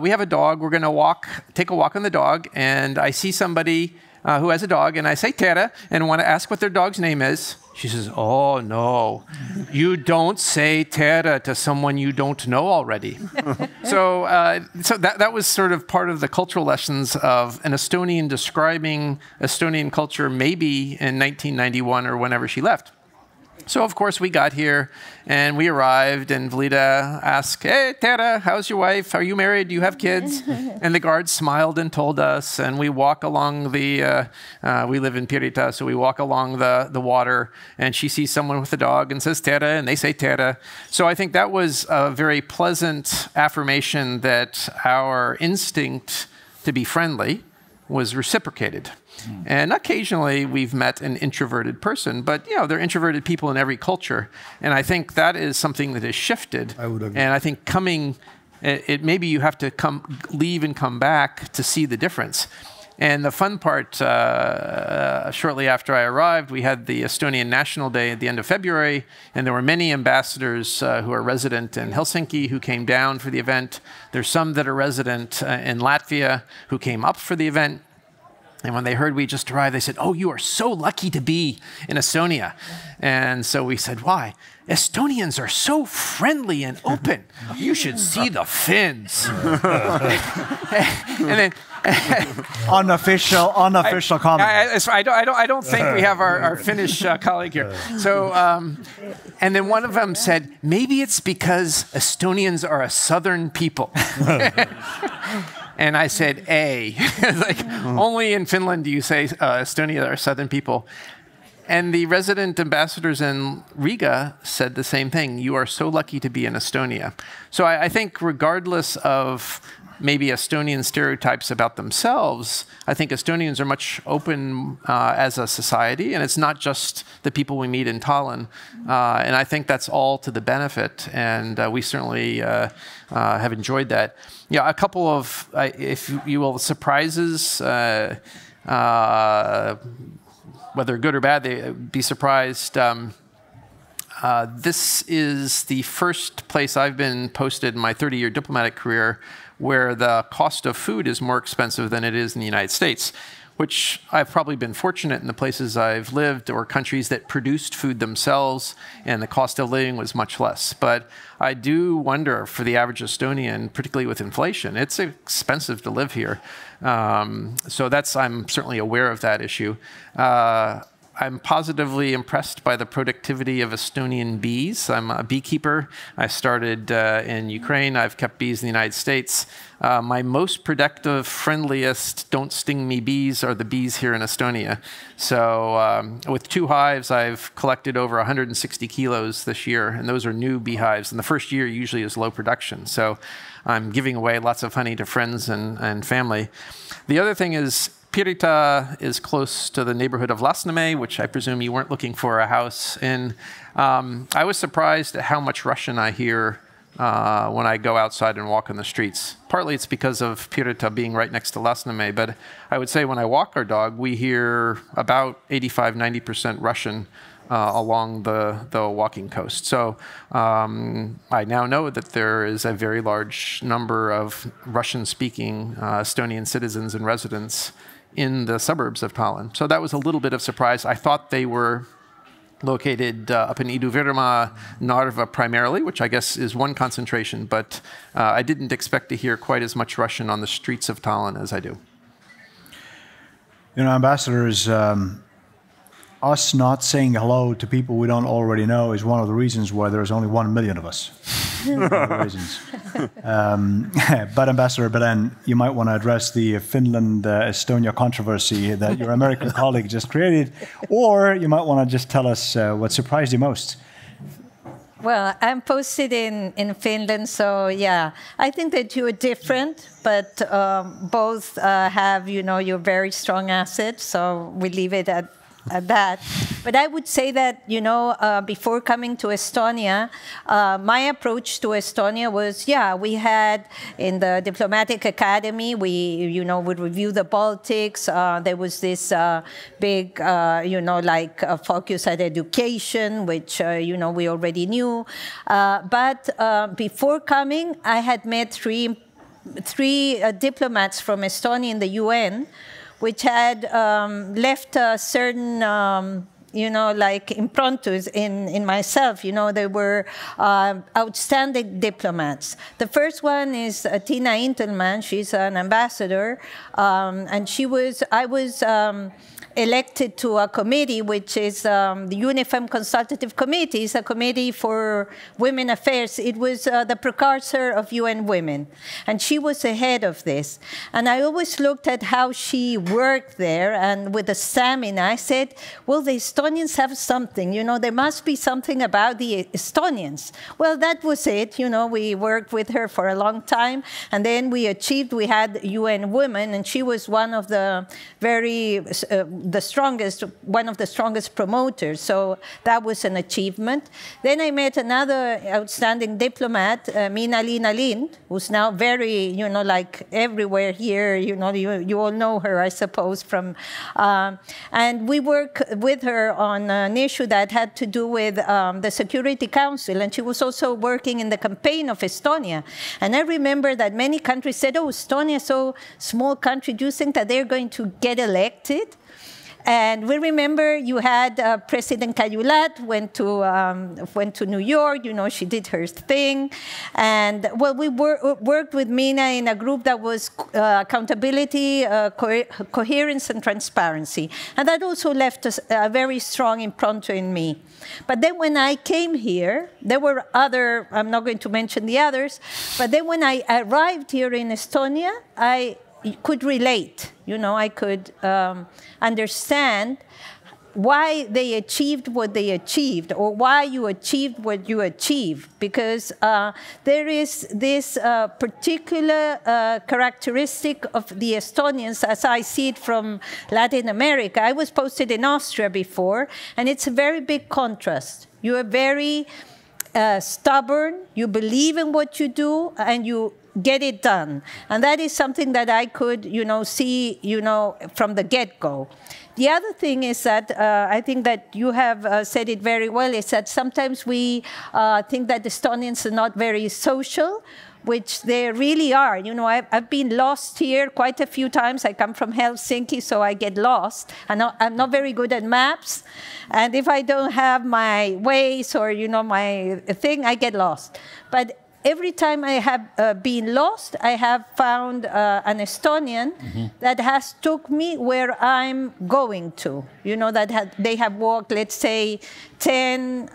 we have a dog. We're going to take a walk on the dog. And I see somebody who has a dog. And I say Tera and want to ask what their dog's name is. She says, oh, no, you don't say Tera to someone you don't know already. So that was sort of part of the cultural lessons of an Estonian describing Estonian culture maybe in 1991 or whenever she left. So, of course, we got here and we arrived and Velida asked, hey, Tera, how's your wife? Are you married? Do you have kids? And the guard smiled and told us, and we walk along we live in Pirita, so we walk along the water, and she sees someone with a dog and says Tera, and they say Tera. So I think that was a very pleasant affirmation that our instinct to be friendly was reciprocated. And occasionally we've met an introverted person, but there are introverted people in every culture. And I think that is something that has shifted. I would agree. And I think maybe you have to leave and come back to see the difference. And the fun part, shortly after I arrived, we had the Estonian National Day at the end of February, and there were many ambassadors who are resident in Helsinki who came down for the event. There's some that are resident in Latvia who came up for the event. And when they heard we just arrived, they said, oh, you are so lucky to be in Estonia. And so we said, why? Estonians are so friendly and open. You should see the Finns. And then unofficial comment. I don't think we have our Finnish colleague here. So, and then one of them said, maybe it's because Estonians are a southern people. And I said, only in Finland do you say Estonia are southern people. And the resident ambassadors in Riga said the same thing. You are so lucky to be in Estonia. So I think regardless of maybe Estonian stereotypes about themselves, I think Estonians are much open as a society, and it's not just the people we meet in Tallinn. And I think that's all to the benefit, and we certainly have enjoyed that. Yeah, a couple of, if you will, surprises, whether good or bad, they'd be surprised. This is the first place I've been posted in my 30-year diplomatic career where the cost of food is more expensive than it is in the United States, which I've probably been fortunate in the places I've lived or countries that produced food themselves and the cost of living was much less. But I do wonder for the average Estonian, particularly with inflation, it's expensive to live here. So I'm certainly aware of that issue. I'm positively impressed by the productivity of Estonian bees. I'm a beekeeper. I started in Ukraine. I've kept bees in the United States. My most productive, friendliest, don't sting me bees are the bees here in Estonia. So with 2 hives, I've collected over 160 kilos this year, and those are new beehives. And the first year usually is low production. So I'm giving away lots of honey to friends and family. The other thing is, Pirita is close to the neighborhood of Lasnamäe, which I presume you weren't looking for a house in. I was surprised at how much Russian I hear when I go outside and walk on the streets. Partly it's because of Pirita being right next to Lasnamäe, but I would say when I walk our dog, we hear about 85–90% Russian along the walking coast. So I now know that there is a very large number of Russian-speaking Estonian citizens and residents in the suburbs of Tallinn. So that was a little bit of surprise. I thought they were located up in Ida-Virumaa, Narva primarily, which I guess is one concentration, but I didn't expect to hear quite as much Russian on the streets of Tallinn as I do. You know, ambassadors, us not saying hello to people we don't already know is one of the reasons why there's only 1 million of us. One of the reasons. But Ambassador Belen, you might want to address the Finland-Estonia controversy that your American colleague just created, or you might want to just tell us what surprised you most. Well, I'm posted in Finland, so yeah, I think that you're different, but both have, you know, your very strong assets, so we leave it at that. But I would say that, you know, before coming to Estonia, my approach to Estonia was, yeah, we had in the diplomatic academy, we, you know, would review the Baltics. There was this big, you know, like focus at education, which, you know, we already knew. But before coming, I had met three diplomats from Estonia in the UN, which had left a certain, you know, like improntus in myself. You know, they were outstanding diplomats. The first one is Tina Intelman. She's an ambassador, and I was elected to a committee, which is the UNIFEM Consultative Committee. It's a committee for women affairs. It was the precursor of UN Women. And she was the head of this. And I always looked at how she worked there, and with the stamina, I said, well, the Estonians have something. You know, there must be something about the Estonians. Well, that was it. You know, we worked with her for a long time. And then we had UN Women, and she was one of the one of the strongest promoters. So that was an achievement. Then I met another outstanding diplomat, Minna-Liina Lind, who's now very, you know, like everywhere here. You know, you all know her, I suppose, from. And we worked with her on an issue that had to do with the Security Council, and she was also working in the campaign of Estonia. And I remember that many countries said, "Oh, Estonia is so small country. Do you think that they're going to get elected?" And we remember you had President Kajulat went to New York. You know, she did her thing, and well, we worked with Mina in a group that was accountability, coherence, and transparency, and that also left a very strong impronta in me. But then when I came here, there were other. I'm not going to mention the others, but then when I arrived here in Estonia, I could relate. You know, I could understand why they achieved what they achieved, or why you achieved what you achieved, because there is this particular characteristic of the Estonians, as I see it from Latin America. I was posted in Austria before, and it's a very big contrast. You are very stubborn, you believe in what you do, and you get it done. And that is something that I could, you know, see, you know, from the get-go. The other thing is that I think that you have said it very well, is that sometimes we think that Estonians are not very social, which they really are. You know, I've been lost here quite a few times. I come from Helsinki, so I get lost. I'm not very good at maps. And if I don't have my Waze or, you know, my thing, I get lost. But every time I have been lost, I have found an Estonian that has took me where I'm going to. You know, that they have walked, let's say, 10,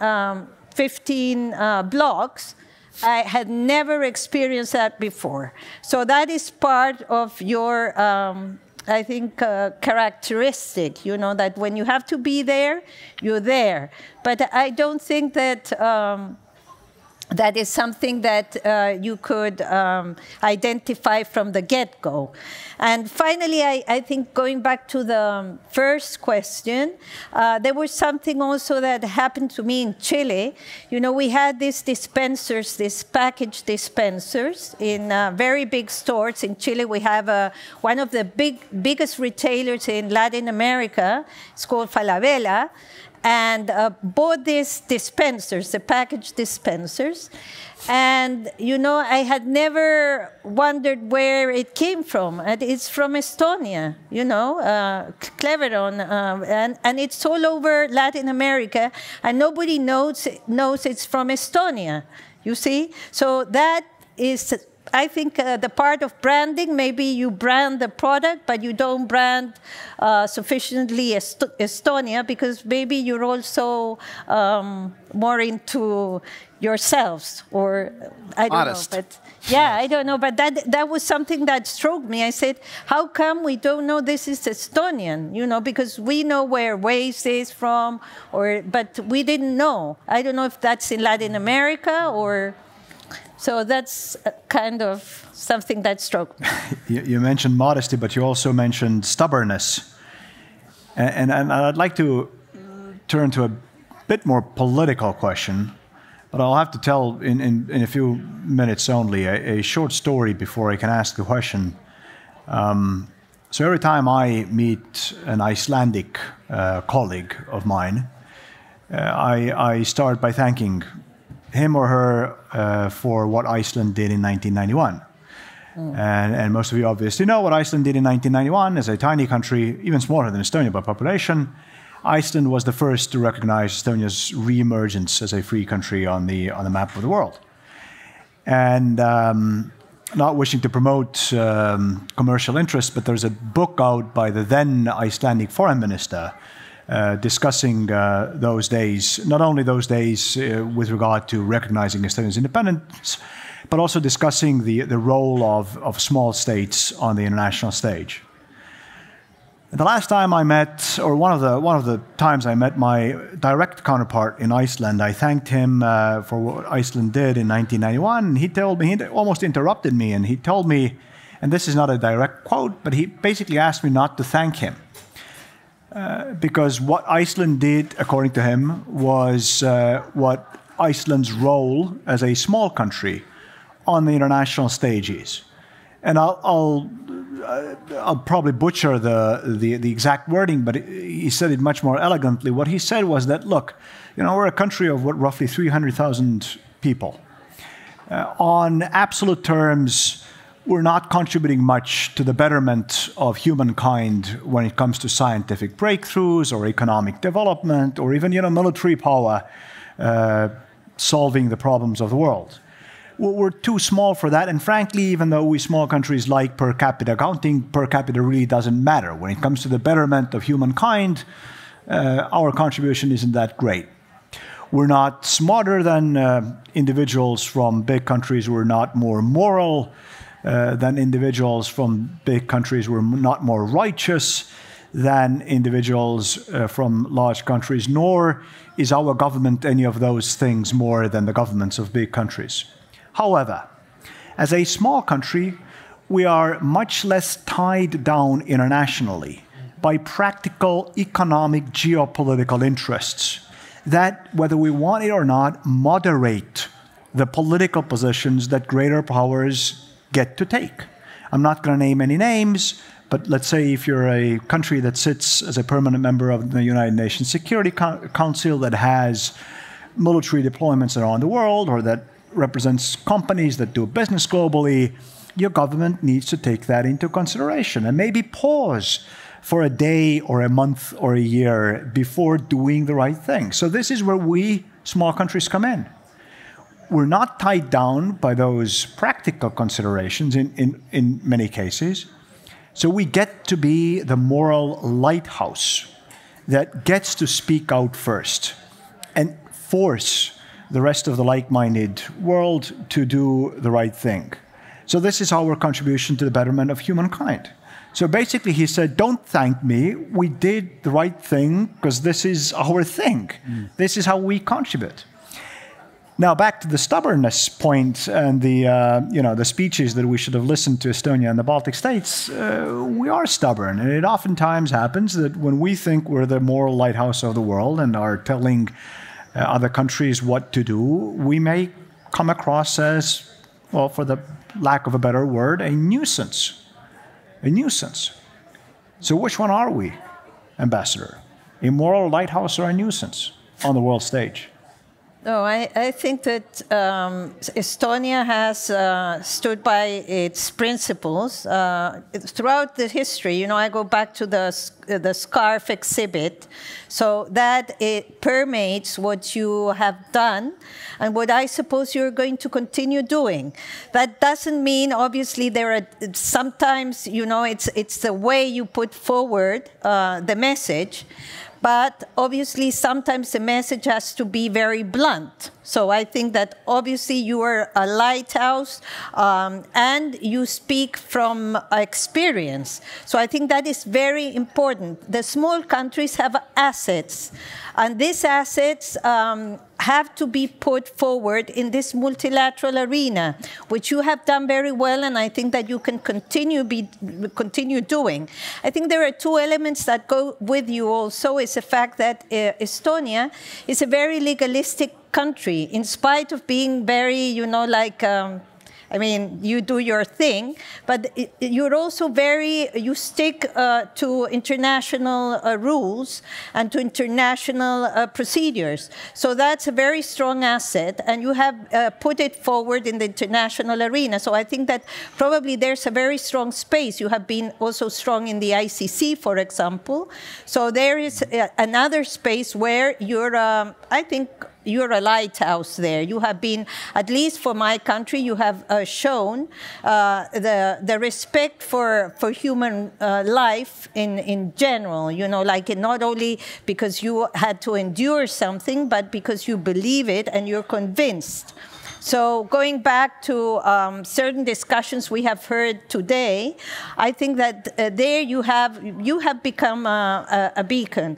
15 blocks. I had never experienced that before. So that is part of your, I think, characteristic, you know, that when you have to be there, you're there. But I don't think that that is something that you could identify from the get-go. And finally, I think going back to the first question, there was something also that happened to me in Chile. You know, we had these dispensers, these package dispensers in very big stores. In Chile, we have one of the biggest retailers in Latin America. It's called Falabella. And bought these dispensers, the package dispensers. And, you know, I had never wondered where it came from. And it's from Estonia, you know, Cleveron. And it's all over Latin America. And nobody knows it's from Estonia, you see? So that is I think the part of branding, maybe you brand the product, but you don't brand sufficiently Estonia, because maybe you're also more into yourselves, or I don't Honest. know. But yeah, I don't know. But that was something that struck me. I said, how come we don't know this is Estonian? You know, because we know where Waze is from, but we didn't know. I don't know if that's in Latin America or... So that's kind of something that struck me. You mentioned modesty, but you also mentioned stubbornness. And I'd like to turn to a bit more political question, but I'll have to tell in a few minutes only a short story before I can ask the question. So every time I meet an Icelandic colleague of mine, I start by thanking him or her for what Iceland did in 1991. And most of you obviously know what Iceland did in 1991. As a tiny country, even smaller than Estonia by population, Iceland was the first to recognize Estonia's re-emergence as a free country on the map of the world. And not wishing to promote commercial interest, but there's a book out by the then Icelandic foreign minister discussing those days, not only those days with regard to recognizing Estonia's independence, but also discussing the role of small states on the international stage. The last time I met, or one of the times I met my direct counterpart in Iceland, I thanked him for what Iceland did in 1991. And he told me, he almost interrupted me, and he told me, and this is not a direct quote, but he basically asked me not to thank him. Because what Iceland did, according to him, was what Iceland's role as a small country on the international stage is. And I'll probably butcher the exact wording, but he said it much more elegantly. What he said was that, look, you know, we're a country of roughly 300,000 people. On absolute terms, we're not contributing much to the betterment of humankind when it comes to scientific breakthroughs or economic development or even, you know, military power solving the problems of the world. We're too small for that, and frankly, even though we small countries like per capita counting, per capita really doesn't matter. When it comes to the betterment of humankind, our contribution isn't that great. We're not smarter than individuals from big countries. We're not more moral than individuals from big countries. We're not more righteous than individuals from large countries, nor is our government any of those things more than the governments of big countries. However, as a small country, we are much less tied down internationally by practical economic geopolitical interests that, whether we want it or not, moderate the political positions that greater powers get to take. I'm not going to name any names, but let's say if you're a country that sits as a permanent member of the United Nations Security Council that has military deployments around the world, or that represents companies that do business globally, your government needs to take that into consideration and maybe pause for a day or a month or a year before doing the right thing. So this is where we, small countries, come in. We're not tied down by those practical considerations in many cases. So we get to be the moral lighthouse that gets to speak out first and force the rest of the like-minded world to do the right thing. So this is our contribution to the betterment of humankind. So basically he said, don't thank me, we did the right thing because this is our thing. This is how we contribute. Now back to the stubbornness point and the speeches that we should have listened to Estonia and the Baltic states. We are stubborn, and it oftentimes happens that when we think we're the moral lighthouse of the world and are telling other countries what to do, we may come across as, well, for the lack of a better word, a nuisance. A nuisance. So which one are we, Ambassador? A moral lighthouse or a nuisance on the world stage? No, I think that Estonia has stood by its principles throughout the history. You know, I go back to the scarf exhibit, so that it permeates what you have done and what I suppose you're going to continue doing. That doesn't mean, obviously, there are sometimes, you know, it's the way you put forward the message. But obviously, sometimes the message has to be very blunt. So I think that obviously you are a lighthouse and you speak from experience. So I think that is very important. The small countries have assets, and these assets have to be put forward in this multilateral arena, which you have done very well, and I think that you can continue doing. I think there are two elements that go with you also, is the fact that Estonia is a very legalistic country, in spite of being very, you know, like, I mean, you do your thing, but you're also you stick to international rules and to international procedures. So that's a very strong asset, and you have put it forward in the international arena. So I think that probably there's a very strong space. You have been also strong in the ICC, for example. So there is another space where you're, I think, you're a lighthouse there. You have been, at least for my country, you have shown the respect for human life in general, you know, like not only because you had to endure something, but because you believe it and you're convinced. So going back to certain discussions we have heard today, I think that there you have become a beacon.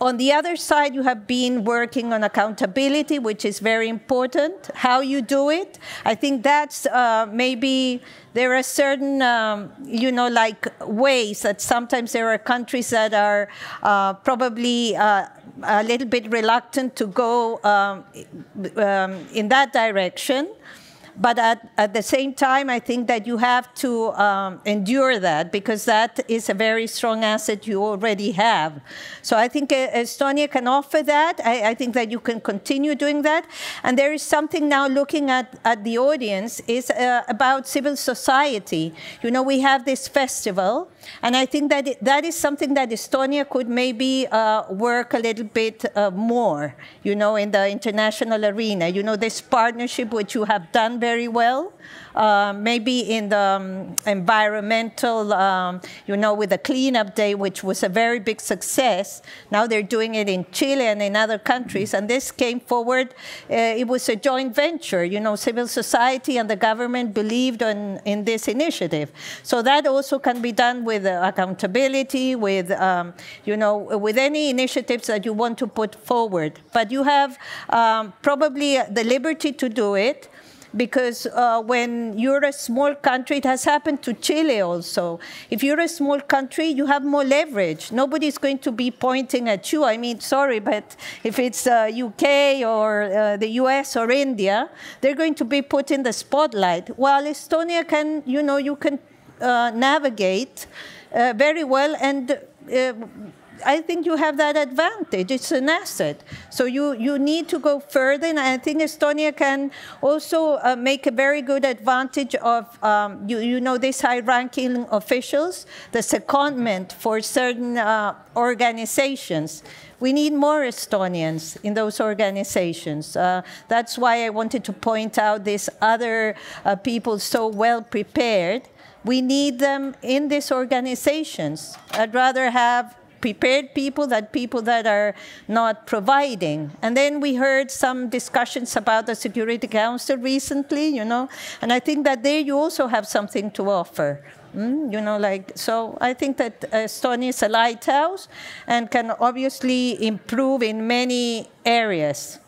On the other side, you have been working on accountability, which is very important. How you do it, I think that's maybe there are certain, you know, like ways that sometimes there are countries that are probably a little bit reluctant to go in that direction. But at the same time, I think that you have to endure that, because that is a very strong asset you already have. So I think Estonia can offer that. I think that you can continue doing that. And there is something now, looking at the audience, is about civil society. You know, we have this festival, and I think that that is something that Estonia could maybe work a little bit more, you know, in the international arena. You know, this partnership which you have done very well, maybe in the environmental, you know, with the cleanup day, which was a very big success. Now they're doing it in Chile and in other countries, and this came forward. It was a joint venture. You know, civil society and the government believed in this initiative. So that also can be done with accountability, with, you know, with any initiatives that you want to put forward. But you have probably the liberty to do it, because when you're a small country, it has happened to Chile also. If you're a small country, you have more leverage. Nobody's going to be pointing at you. I mean, sorry, but if it's UK or the US or India, they're going to be put in the spotlight. While Estonia can, you know, you can navigate very well, and I think you have that advantage. It's an asset. So you need to go further, and I think Estonia can also make a very good advantage of, you know, these high-ranking officials, the secondment for certain organizations. We need more Estonians in those organizations. That's why I wanted to point out these other people so well prepared. We need them in these organizations. I'd rather have prepared people than people that are not providing. And then we heard some discussions about the Security Council recently, you know, and I think that there you also have something to offer. You know, like, so I think that Estonia is a lighthouse and can obviously improve in many areas.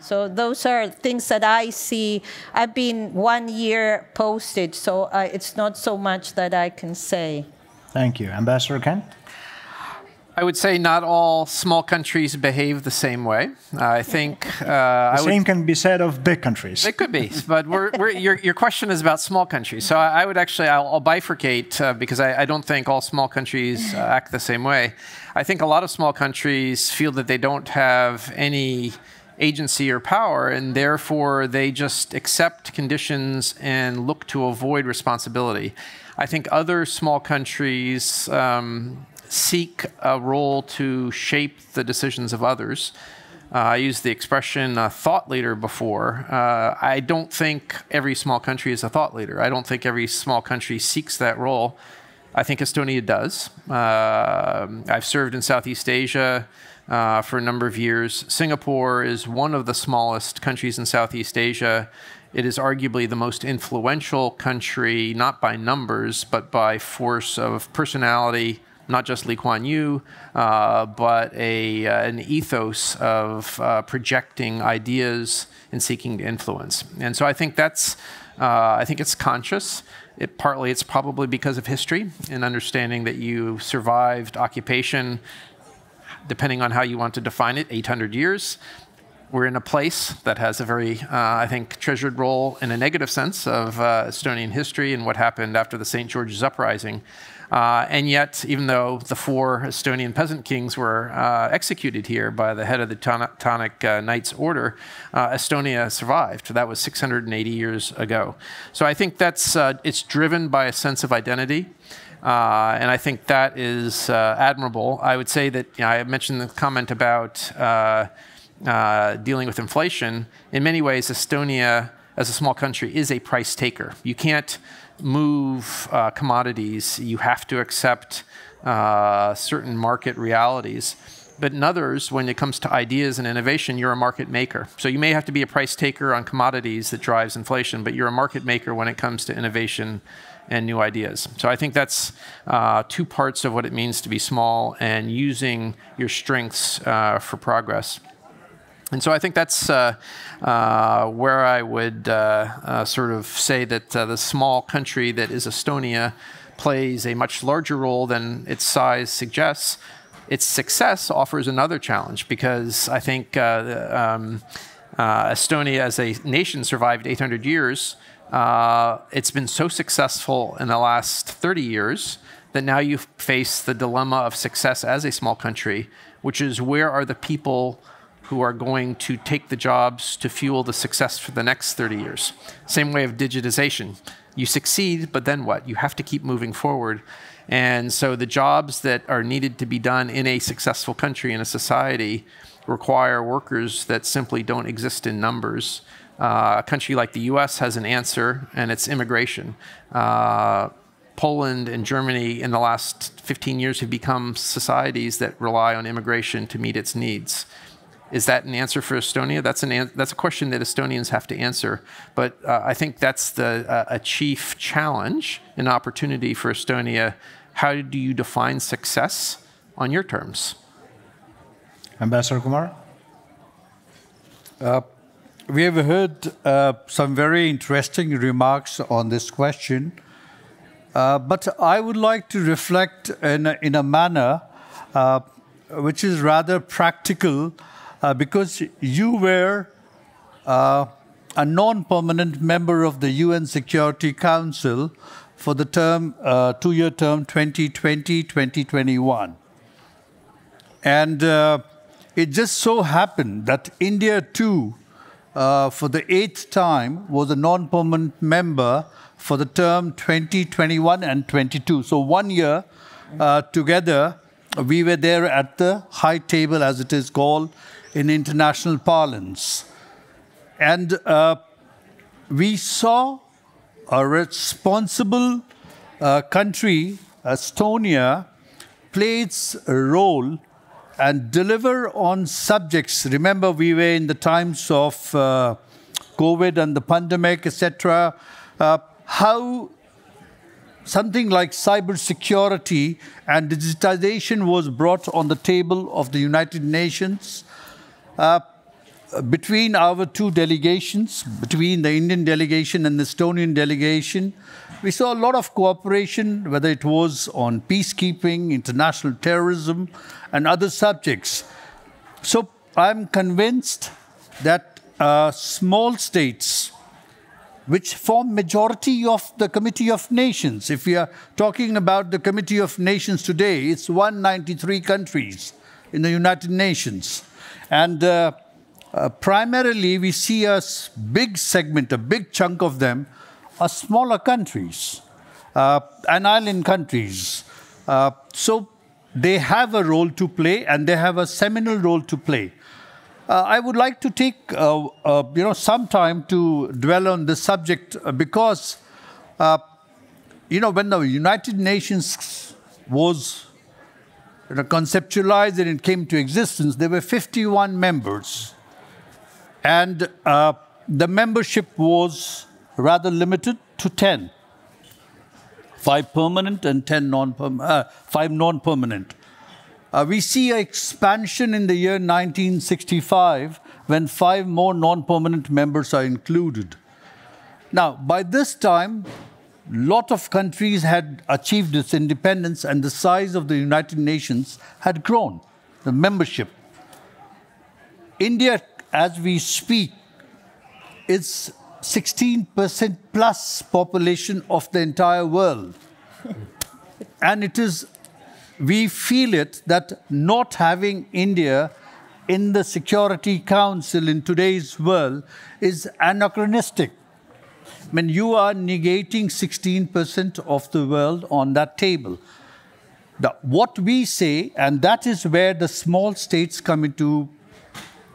So those are things that I see. I've been 1 year posted, so it's not so much that I can say. Thank you. Ambassador Kent? I would say not all small countries behave the same way. I think the same can be said of big countries. It could be, but your question is about small countries. So I would actually, I'll bifurcate because I don't think all small countries act the same way. I think a lot of small countries feel that they don't have any agency or power, and therefore they just accept conditions and look to avoid responsibility. I think other small countries seek a role to shape the decisions of others. I used the expression thought leader before. I don't think every small country is a thought leader. I don't think every small country seeks that role. I think Estonia does. I've served in Southeast Asia for a number of years. Singapore is one of the smallest countries in Southeast Asia. It is arguably the most influential country, not by numbers, but by force of personality, not just Lee Kuan Yew, but an ethos of projecting ideas and seeking to influence. And so I think that's, I think it's conscious. Partly it's probably because of history and understanding that you survived occupation, depending on how you want to define it, 800 years. We're in a place that has a very, I think, treasured role in a negative sense of Estonian history and what happened after the St. George's Uprising. And yet, even though the 4 Estonian peasant kings were executed here by the head of the Teutonic Knights Order, Estonia survived. That was 680 years ago. So I think that's, it's driven by a sense of identity. And I think that is admirable. I would say that, you know, I mentioned the comment about dealing with inflation. In many ways, Estonia, as a small country, is a price taker. You can't move commodities. You have to accept certain market realities. But in others, when it comes to ideas and innovation, you're a market maker. So you may have to be a price taker on commodities that drives inflation, but you're a market maker when it comes to innovation and new ideas. So I think that's 2 parts of what it means to be small and using your strengths for progress. And so I think that's where I would sort of say that the small country that is Estonia plays a much larger role than its size suggests. Its success offers another challenge because I think Estonia as a nation survived 800 years. It's been so successful in the last 30 years that now you face the dilemma of success as a small country, which is where are the people who are going to take the jobs to fuel the success for the next 30 years. Same way of digitization. You succeed, but then what? You have to keep moving forward. And so the jobs that are needed to be done in a successful country, in a society, require workers that simply don't exist in numbers. A country like the US has an answer, and it's immigration. Poland and Germany in the last 15 years have become societies that rely on immigration to meet its needs. Is that an answer for Estonia? That's a question that Estonians have to answer. But I think that's a chief challenge, an opportunity for Estonia. How do you define success on your terms? Ambassador Kumar? We have heard some very interesting remarks on this question. But I would like to reflect in a manner which is rather practical. Because you were a non-permanent member of the UN Security Council for the term, 2-year term 2020-2021. And it just so happened that India too, for the 8th time, was a non-permanent member for the term 2021 and 22. So 1 year together, we were there at the high table, as it is called, in international parlance. And we saw a responsible country, Estonia, play its role and deliver on subjects. Remember, we were in the times of COVID and the pandemic, etc. How something like cybersecurity and digitization was brought on the table of the United Nations. Between our 2 delegations, between the Indian delegation and the Estonian delegation, we saw a lot of cooperation, whether it was on peacekeeping, international terrorism, and other subjects. So I'm convinced that small states, which form majority of the Committee of Nations, if we are talking about the Committee of Nations today, it's 193 countries in the United Nations. And primarily we see a big segment, a big chunk of them are smaller countries and island countries. So they have a role to play, and they have a seminal role to play. I would like to take some time to dwell on this subject because when the United Nations was conceptualized and it came to existence, there were 51 members. And the membership was rather limited to 10. 5 permanent and 5 non-permanent. We see an expansion in the year 1965 when 5 more non-permanent members are included. Now, by this time, a lot of countries had achieved its independence and the size of the United Nations had grown, the membership. India, as we speak, is 16% plus population of the entire world. And we feel it that not having India in the Security Council in today's world is anachronistic. I mean, you are negating 16% of the world on that table. Now, what we say, and that is where the small states come into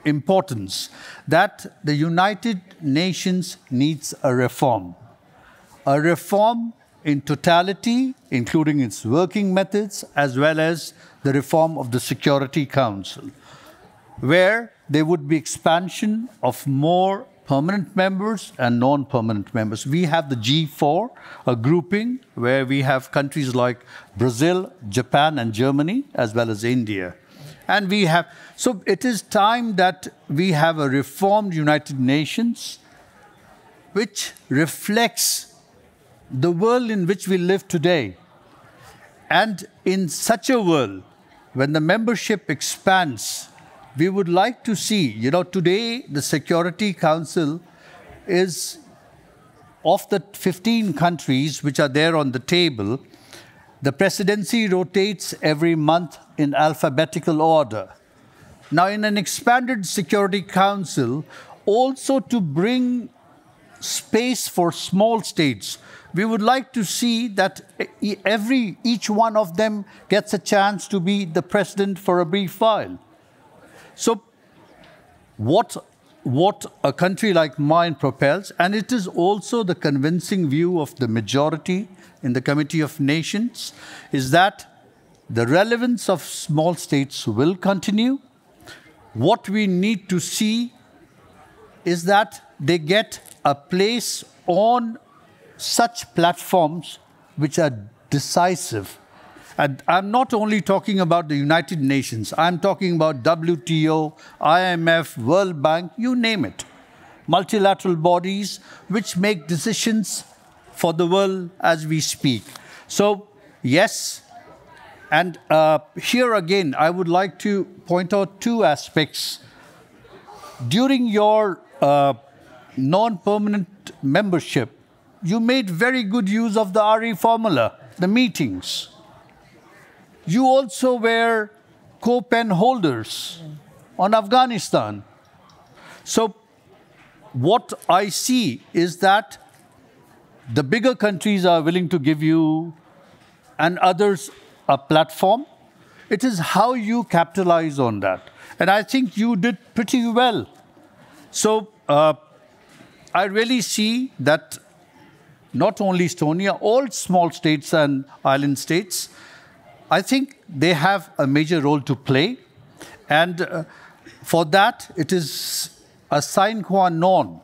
importance, that the United Nations needs a reform in totality, including its working methods, as well as the reform of the Security Council, where there would be expansion of more permanent members and non-permanent members. We have the G4, a grouping where we have countries like Brazil, Japan, and Germany, as well as India. And so it is time that we have a reformed United Nations which reflects the world in which we live today. And in such a world, when the membership expands, we would like to see, today the Security Council is of the 15 countries which are there on the table. The presidency rotates every month in alphabetical order. Now, in an expanded Security Council, also to bring space for small states, we would like to see that each one of them gets a chance to be the president for a brief while. So what a country like mine propels, and it is also the convincing view of the majority in the Committee of Nations, is that the relevance of small states will continue. What we need to see is that they get a place on such platforms which are decisive. And I'm not only talking about the United Nations, I'm talking about WTO, IMF, World Bank, you name it. Multilateral bodies which make decisions for the world as we speak. So, yes, and here again, I would like to point out 2 aspects. During your non-permanent membership, you made very good use of the RE formula, the meetings. You also were co-pen holders on Afghanistan. So what I see is that the bigger countries are willing to give you and others a platform. It is how you capitalize on that. And I think you did pretty well. So I really see that not only Estonia, all small states and island states, I think they have a major role to play. And for that, it is a sine qua non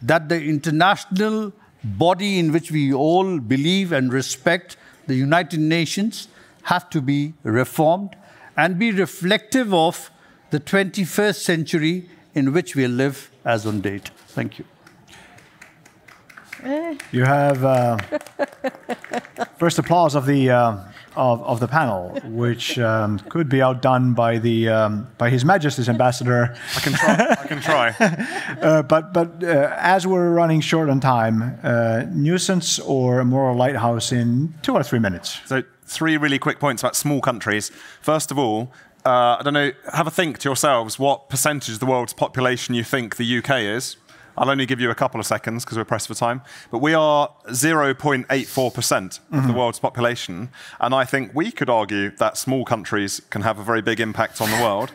that the international body in which we all believe and respect, the United Nations, have to be reformed and be reflective of the 21st century in which we live as on date. Thank you. You have first applause of the panel, which could be outdone by by His Majesty's ambassador. I can try. But as we're running short on time, nuisance or moral lighthouse in 2 or 3 minutes. So 3 really quick points about small countries. First of all, I don't know, have a think to yourselves what percentage of the world's population you think the UK is. I'll only give you a couple of seconds because we're pressed for time. But we are 0.84% of the world's population. And I think we could argue that small countries can have a very big impact on the world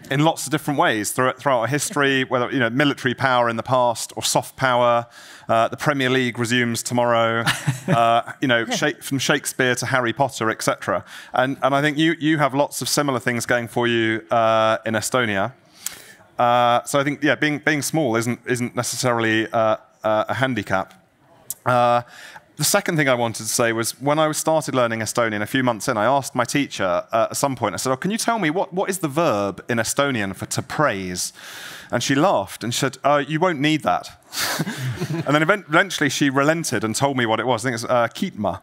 in lots of different ways throughout our history, whether military power in the past or soft power. The Premier League resumes tomorrow. From Shakespeare to Harry Potter, etc. And I think you have lots of similar things going for you in Estonia. So I think, being small isn't necessarily a handicap. The second thing I wanted to say was when I started learning Estonian a few months in, I asked my teacher at some point, I said, can you tell me what is the verb in Estonian for to praise? And she laughed and she said, you won't need that. And then eventually she relented and told me what it was. I think it's kiitma.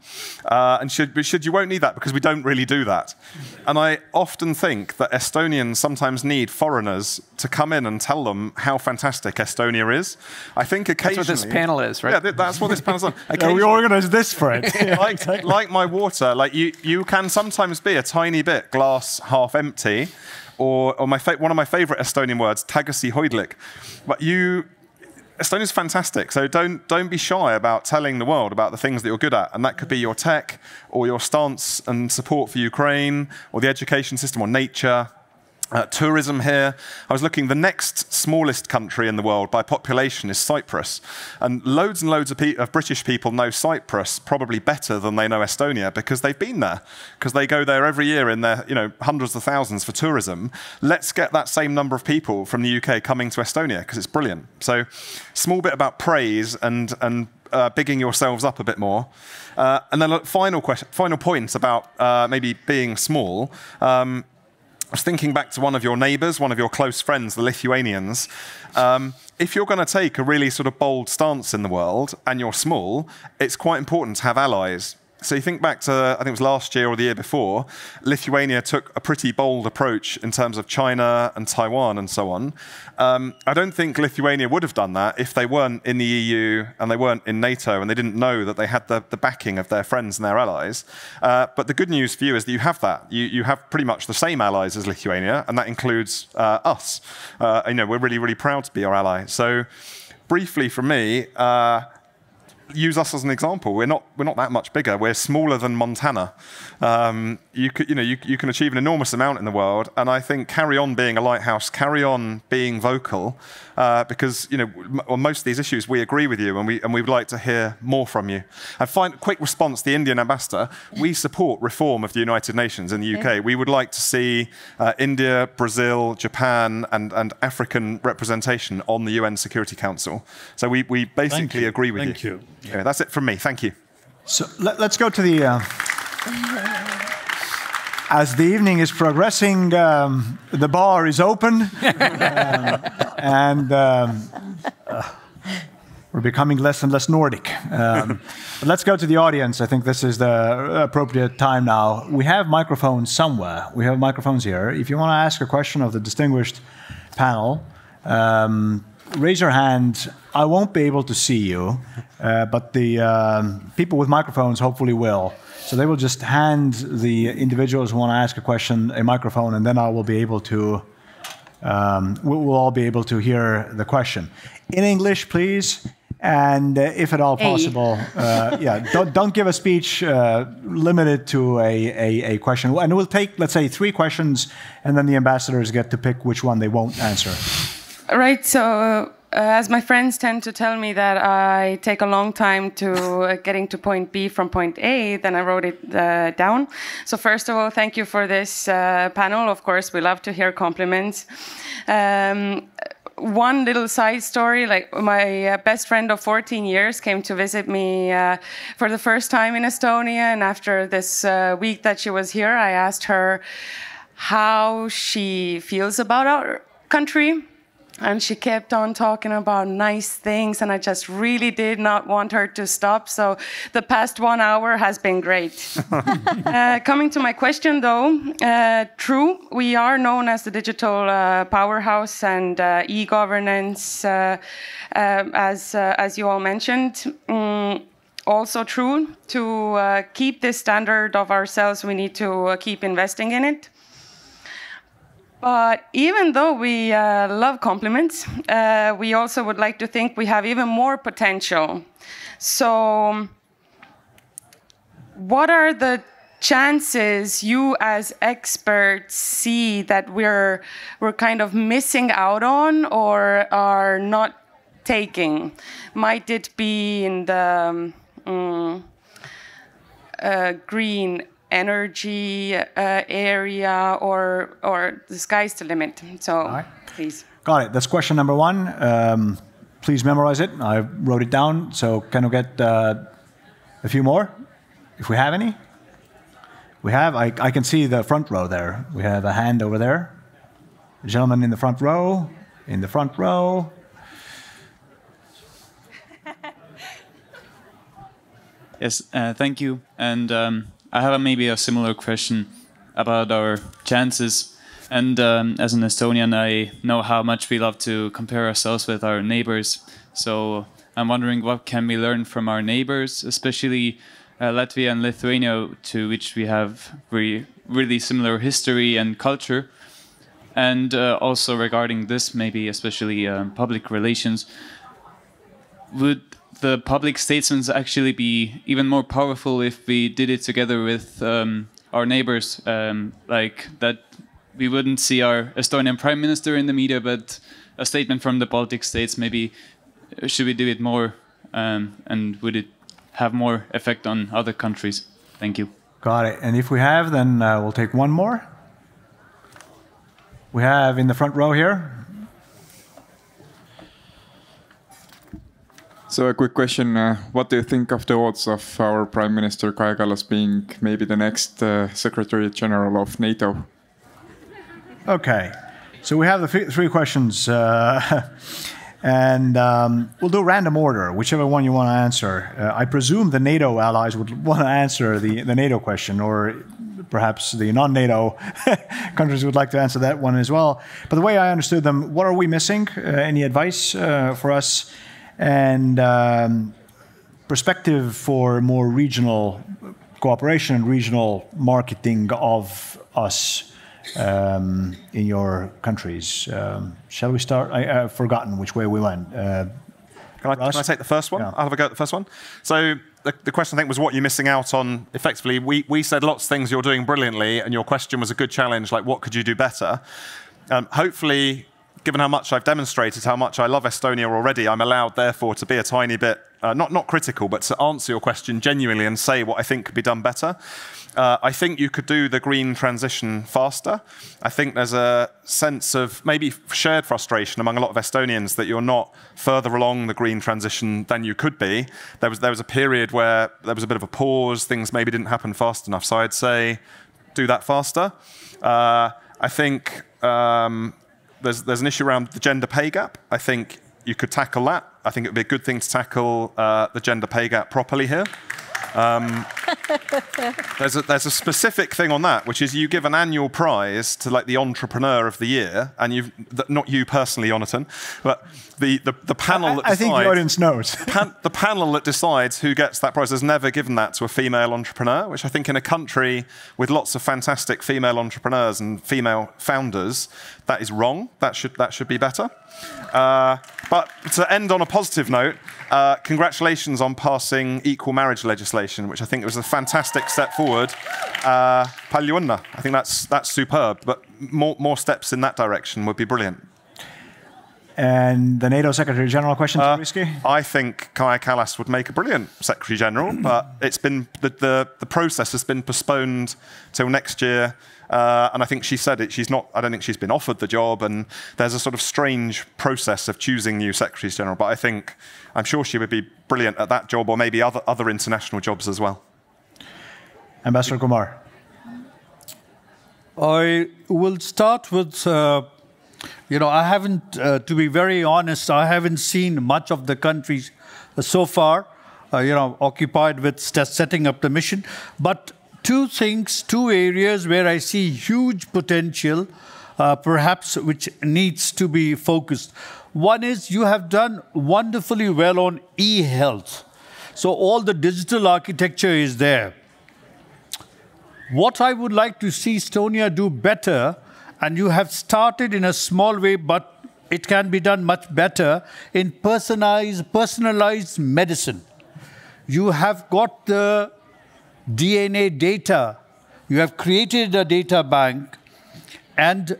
And she said, you won't need that because we don't really do that. And I often think that Estonians sometimes need foreigners to come in and tell them how fantastic Estonia is. I think occasionally... That's what this panel is, right? Yeah, that's what this panel's on. We organized this for it. like my water, you can sometimes be a tiny bit glass half empty, or one of my favorite Estonian words, tagasi hoidlik. But Estonia's fantastic, so don't be shy about telling the world about the things that you're good at, and that could be your tech, or your stance and support for Ukraine, or the education system, or nature. Tourism here. I was looking, the next smallest country in the world by population is Cyprus. And loads of British people know Cyprus probably better than they know Estonia because they've been there. Because they go there every year in their hundreds of thousands for tourism. Let's get that same number of people from the UK coming to Estonia because it's brilliant. So small bit about praise and bigging yourselves up a bit more. And then final point about maybe being small. I was thinking back to one of your neighbours, one of your close friends, the Lithuanians. If you're going to take a really sort of bold stance in the world and you're small, it's quite important to have allies. So you think back to, I think it was last year or the year before, Lithuania took a pretty bold approach in terms of China and Taiwan and so on. I don't think Lithuania would have done that if they weren't in the EU and they weren't in NATO and they didn't know that they had the backing of their friends and their allies. But the good news for you is that you have that. You have pretty much the same allies as Lithuania, and that includes us. We're really, really proud to be your ally. So briefly from me, use us as an example. We're not that much bigger. We're smaller than Montana. You can achieve an enormous amount in the world, and I think carry on being a lighthouse, carry on being vocal, because on most of these issues we agree with you, and we'd like to hear more from you. And quick response: the Indian ambassador. We support reform of the United Nations in the UK. Yeah. We would like to see India, Brazil, Japan, and African representation on the UN Security Council. So we basically agree with you. Thank you. Yeah, that's it from me. Thank you. So let's go to the... as the evening is progressing, the bar is open. And we're becoming less and less Nordic. But let's go to the audience. I think this is the appropriate time now. We have microphones somewhere. We have microphones here. If you want to ask a question of the distinguished panel, raise your hand. I won't be able to see you, but the people with microphones hopefully will. So they will just hand the individuals who want to ask a question a microphone, and then I will be able to. We'll all be able to hear the question in English, please, and if at all possible, don't give a speech limited to a question. And we'll take, let's say, 3 questions, and then the ambassadors get to pick which one they won't answer. Right, so as my friends tend to tell me that I take a long time to getting to point B from point A, then I wrote it down. So first of all, thank you for this panel. Of course, we love to hear compliments. One little side story, like my best friend of 14 years came to visit me for the first time in Estonia. And after this week that she was here, I asked her how she feels about our country. And she kept on talking about nice things, and I just really did not want her to stop. So the past 1 hour has been great. Coming to my question, though, true, we are known as the digital powerhouse and e-governance, as you all mentioned. Also true, to keep this standard of ourselves, we need to keep investing in it. But even though we love compliments, we also would like to think we have even more potential. So what are the chances you as experts see that we're kind of missing out on or are not taking? Might it be in the green energy area or the sky's the limit? So right. Please. Got it. That's question number one. Please memorize it. I wrote it down. So can we get a few more, if we have any? We have. I can see the front row there. We have a hand over there. A gentleman in the front row. In the front row. Yes, thank you. And I have maybe a similar question about our chances. And as an Estonian, I know how much we love to compare ourselves with our neighbors. So I'm wondering, what can we learn from our neighbors, especially Latvia and Lithuania, to which we have really similar history and culture. And also regarding this, maybe especially public relations, would the public statements actually be even more powerful if we did it together with our neighbors, like that we wouldn't see our Estonian prime minister in the media, but a statement from the Baltic states? Maybe should we do it more, and would it have more effect on other countries? Thank you. Got it. And if we have, then we'll take one more. We have in the front row here. So a quick question, what do you think of the odds of our Prime Minister Kaja Kallas being maybe the next Secretary General of NATO? Okay, so we have the three questions, and we'll do random order, whichever one you want to answer. I presume the NATO allies would want to answer the NATO question, or perhaps the non-NATO countries would like to answer that one as well. But the way I understood them, what are we missing? Any advice for us? And perspective for more regional cooperation and regional marketing of us in your countries. Shall we start? I've forgotten which way we went. Can I take the first one? Yeah. I'll have a go at the first one. So the question, I think, was what you're missing out on. Effectively, we said lots of things you're doing brilliantly, and your question was a good challenge, like what could you do better? Hopefully, given how much I've demonstrated, how much I love Estonia already, I'm allowed, therefore, to be a tiny bit, not critical, but to answer your question genuinely and say what I think could be done better. I think you could do the green transition faster. I think there's a sense of maybe shared frustration among a lot of Estonians that you're not further along the green transition than you could be. There was a period where there was a bit of a pause, things maybe didn't happen fast enough. So I'd say do that faster. I think there's an issue around the gender pay gap. I think you could tackle that. I think it would be a good thing to tackle the gender pay gap properly here. There's a specific thing on that, which is you give an annual prize to like the entrepreneur of the year, and not you personally, Jonathan, but the panel that decides. I think the audience knows. The panel that decides who gets that prize has never given that to a female entrepreneur, which I think in a country with lots of fantastic female entrepreneurs and female founders, that is wrong. That should be better. But to end on a positive note, congratulations on passing equal marriage legislation, which I think was a fantastic step forward. Palju õnne. I think that's superb, but more steps in that direction would be brilliant. And the NATO Secretary General question, Risky? I think Kaja Kallas would make a brilliant Secretary General, but it's been the process has been postponed till next year. And I think she said it. I don't think she's been offered the job, and there's a sort of strange process of choosing new secretaries general. But I'm sure she would be brilliant at that job, or maybe other international jobs as well. Ambassador Kumar. I will start with, I haven't, to be very honest, I haven't seen much of the countries so far, occupied with setting up the mission. But two areas where I see huge potential, perhaps which needs to be focused. One is you have done wonderfully well on e-health. So all the digital architecture is there. What I would like to see Estonia do better, And you have started in a small way, but it can be done much better in personalized medicine. You have got the DNA data. You have created a data bank, and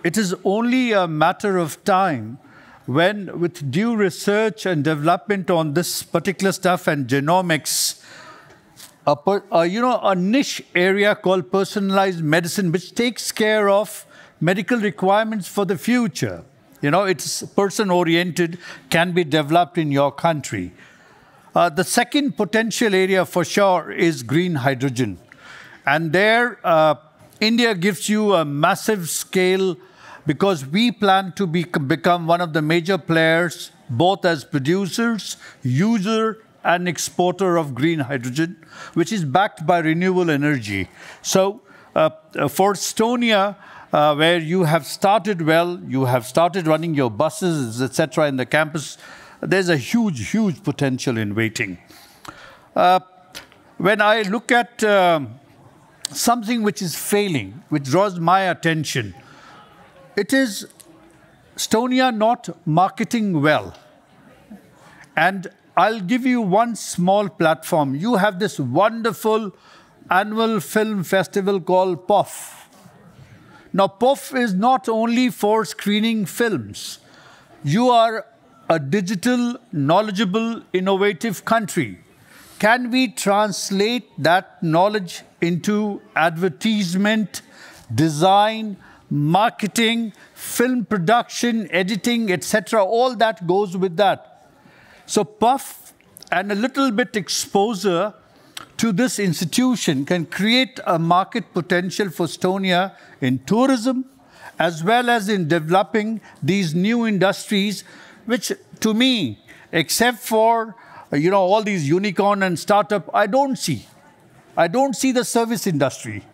it is only a matter of time when, with due research and development on this particular stuff and genomics, a niche area called personalized medicine, which takes care of medical requirements for the future. It's person-oriented, can be developed in your country. The second potential area for sure is green hydrogen. And there, India gives you a massive scale because we plan to become one of the major players, both as producers, user, and exporter of green hydrogen, which is backed by renewable energy. So for Estonia, where you have started well, you have started running your buses, etc., in the campus, there's a huge, huge potential in waiting. When I look at something which is failing, which draws my attention, it is Estonia not marketing well. And I'll give you one small platform. You have this wonderful annual film festival called POF. Now, POF is not only for screening films. You are a digital, knowledgeable, innovative country. Can we translate that knowledge into advertisement, design, marketing, film production, editing, etc.? All that goes with that. So PUF and a little bit exposure to this institution can create a market potential for Estonia in tourism, as well as in developing these new industries, which to me, except for all these unicorn and startup, I don't see the service industry.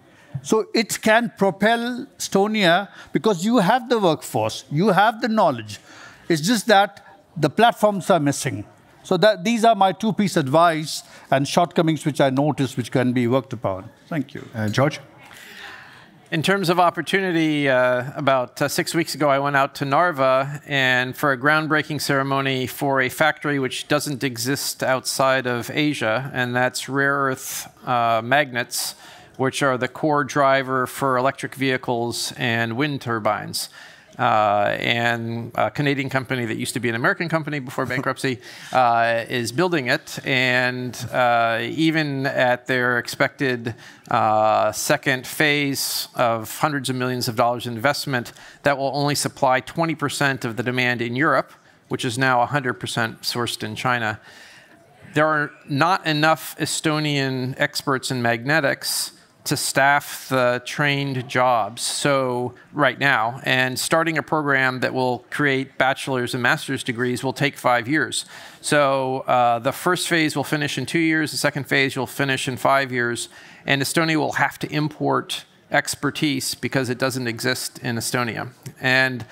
So it can propel Estonia because you have the workforce, you have the knowledge. It's just that the platforms are missing. So these are my two-piece advice and shortcomings which I noticed which can be worked upon. Thank you. George? In terms of opportunity, about 6 weeks ago, I went out to Narva and for a groundbreaking ceremony for a factory which doesn't exist outside of Asia, and that's rare earth magnets, which are the core driver for electric vehicles and wind turbines. And a Canadian company that used to be an American company before bankruptcy is building it. And even at their expected second phase of hundreds of millions of dollars in investment, that will only supply 20% of the demand in Europe, which is now 100% sourced in China. There are not enough Estonian experts in magnetics to staff the trained jobs right now, and starting a program that will create bachelor's and master's degrees will take 5 years. So the first phase will finish in 2 years, the second phase will finish in 5 years, and Estonia will have to import expertise because it doesn't exist in Estonia. And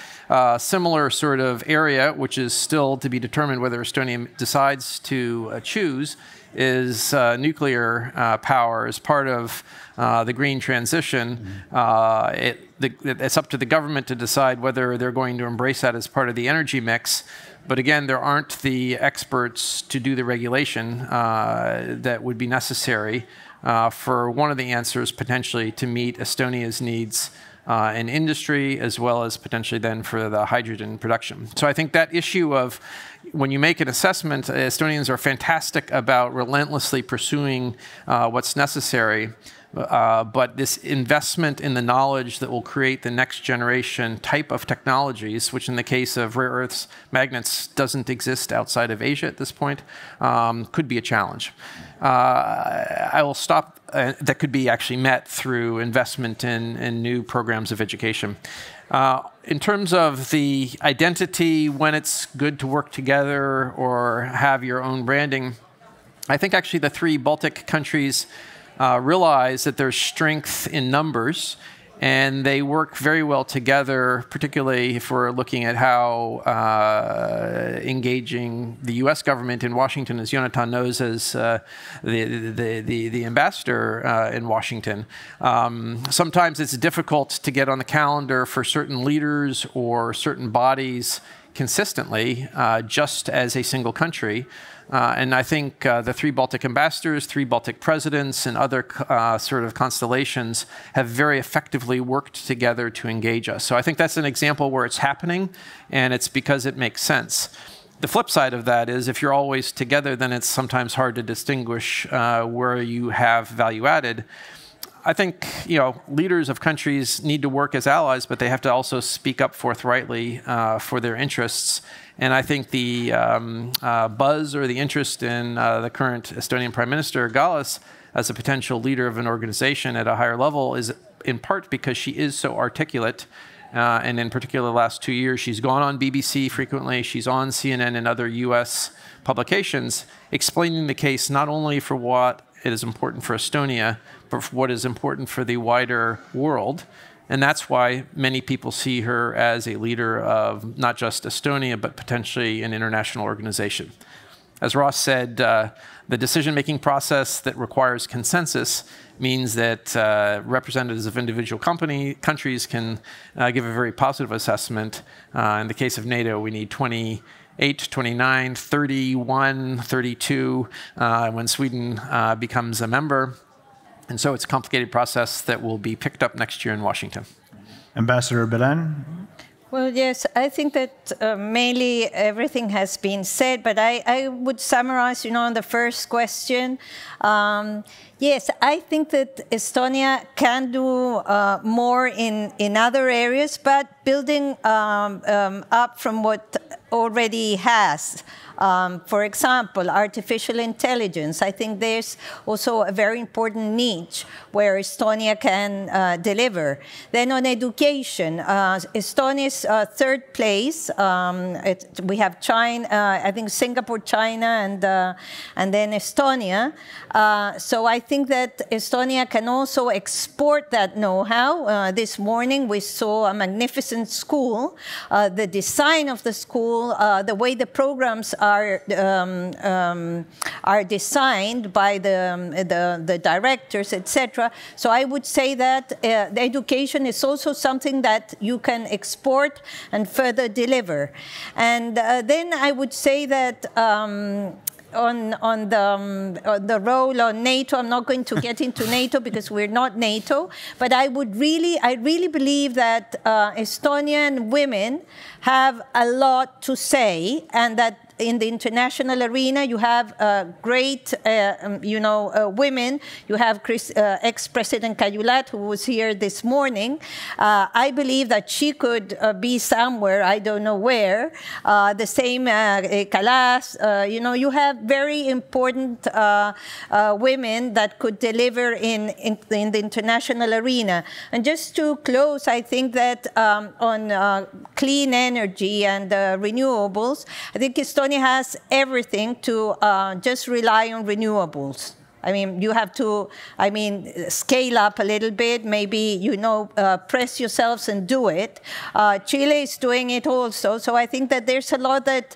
similar sort of area, which is still to be determined whether Estonia decides to choose, is nuclear power as part of the green transition. It's up to the government to decide whether they're going to embrace that as part of the energy mix. But again, there aren't the experts to do the regulation that would be necessary for one of the answers potentially to meet Estonia's needs in industry, as well as potentially then for the hydrogen production. So I think that issue of when you make an assessment, Estonians are fantastic about relentlessly pursuing what's necessary. But this investment in the knowledge that will create the next generation type of technologies, which in the case of rare earths magnets doesn't exist outside of Asia at this point, could be a challenge. I will stop. That could be actually met through investment in new programs of education. In terms of the identity, when it's good to work together or have your own branding, I think actually the 3 Baltic countries realize that there's strength in numbers And they work very well together, particularly if we're looking at how engaging the U.S. government in Washington, as Jonathan knows, as the ambassador in Washington. Sometimes it's difficult to get on the calendar for certain leaders or certain bodies consistently, just as a single country. And I think the 3 Baltic ambassadors, 3 Baltic presidents, and other sort of constellations have very effectively worked together to engage us. So I think that's an example where it's happening, and it's because it makes sense. The flip side of that is if you're always together, then it's sometimes hard to distinguish where you have value added. I think leaders of countries need to work as allies, but they have to also speak up forthrightly for their interests. And I think the buzz or the interest in the current Estonian Prime Minister, Kallas, as a potential leader of an organization at a higher level is in part because she is so articulate. And in particular, the last 2 years, she's gone on BBC frequently. She's on CNN and other US publications explaining the case not only for what is important for Estonia, but for what is important for the wider world. And that's why many people see her as a leader of not just Estonia, but potentially an international organization. As Ross said, the decision-making process that requires consensus means that representatives of individual countries can give a very positive assessment. In the case of NATO, we need 28, 29, 31, 32 when Sweden becomes a member. And so it's a complicated process that will be picked up next year in Washington. Ambassador Belen? Well, yes, I think that mainly everything has been said, but I would summarize, on the first question. Yes, I think that Estonia can do more in other areas, but building up from what already has. For example, artificial intelligence. I think there's also a very important niche where Estonia can deliver. Then on education, Estonia's third place. We have China, I think Singapore, China, and then Estonia. So I think that Estonia can also export that know-how. This morning we saw a magnificent school. The design of the school, the way the programs are designed by the directors, etc. So I would say that the education is also something that you can export and further deliver. And then I would say that on the role on NATO, I'm not going to get into NATO because we're not NATO, but I really believe that Estonian women have a lot to say, and that in the international arena, you have great, women. You have ex-President Kajulat, who was here this morning. I believe that she could be somewhere, I don't know where. The same Kallas. You have very important women that could deliver in the international arena. And just to close, I think that on clean energy and renewables, I think Estonia has everything to just rely on renewables. I mean, you have to, scale up a little bit, maybe, press yourselves and do it. Chile is doing it also. So I think that there's a lot that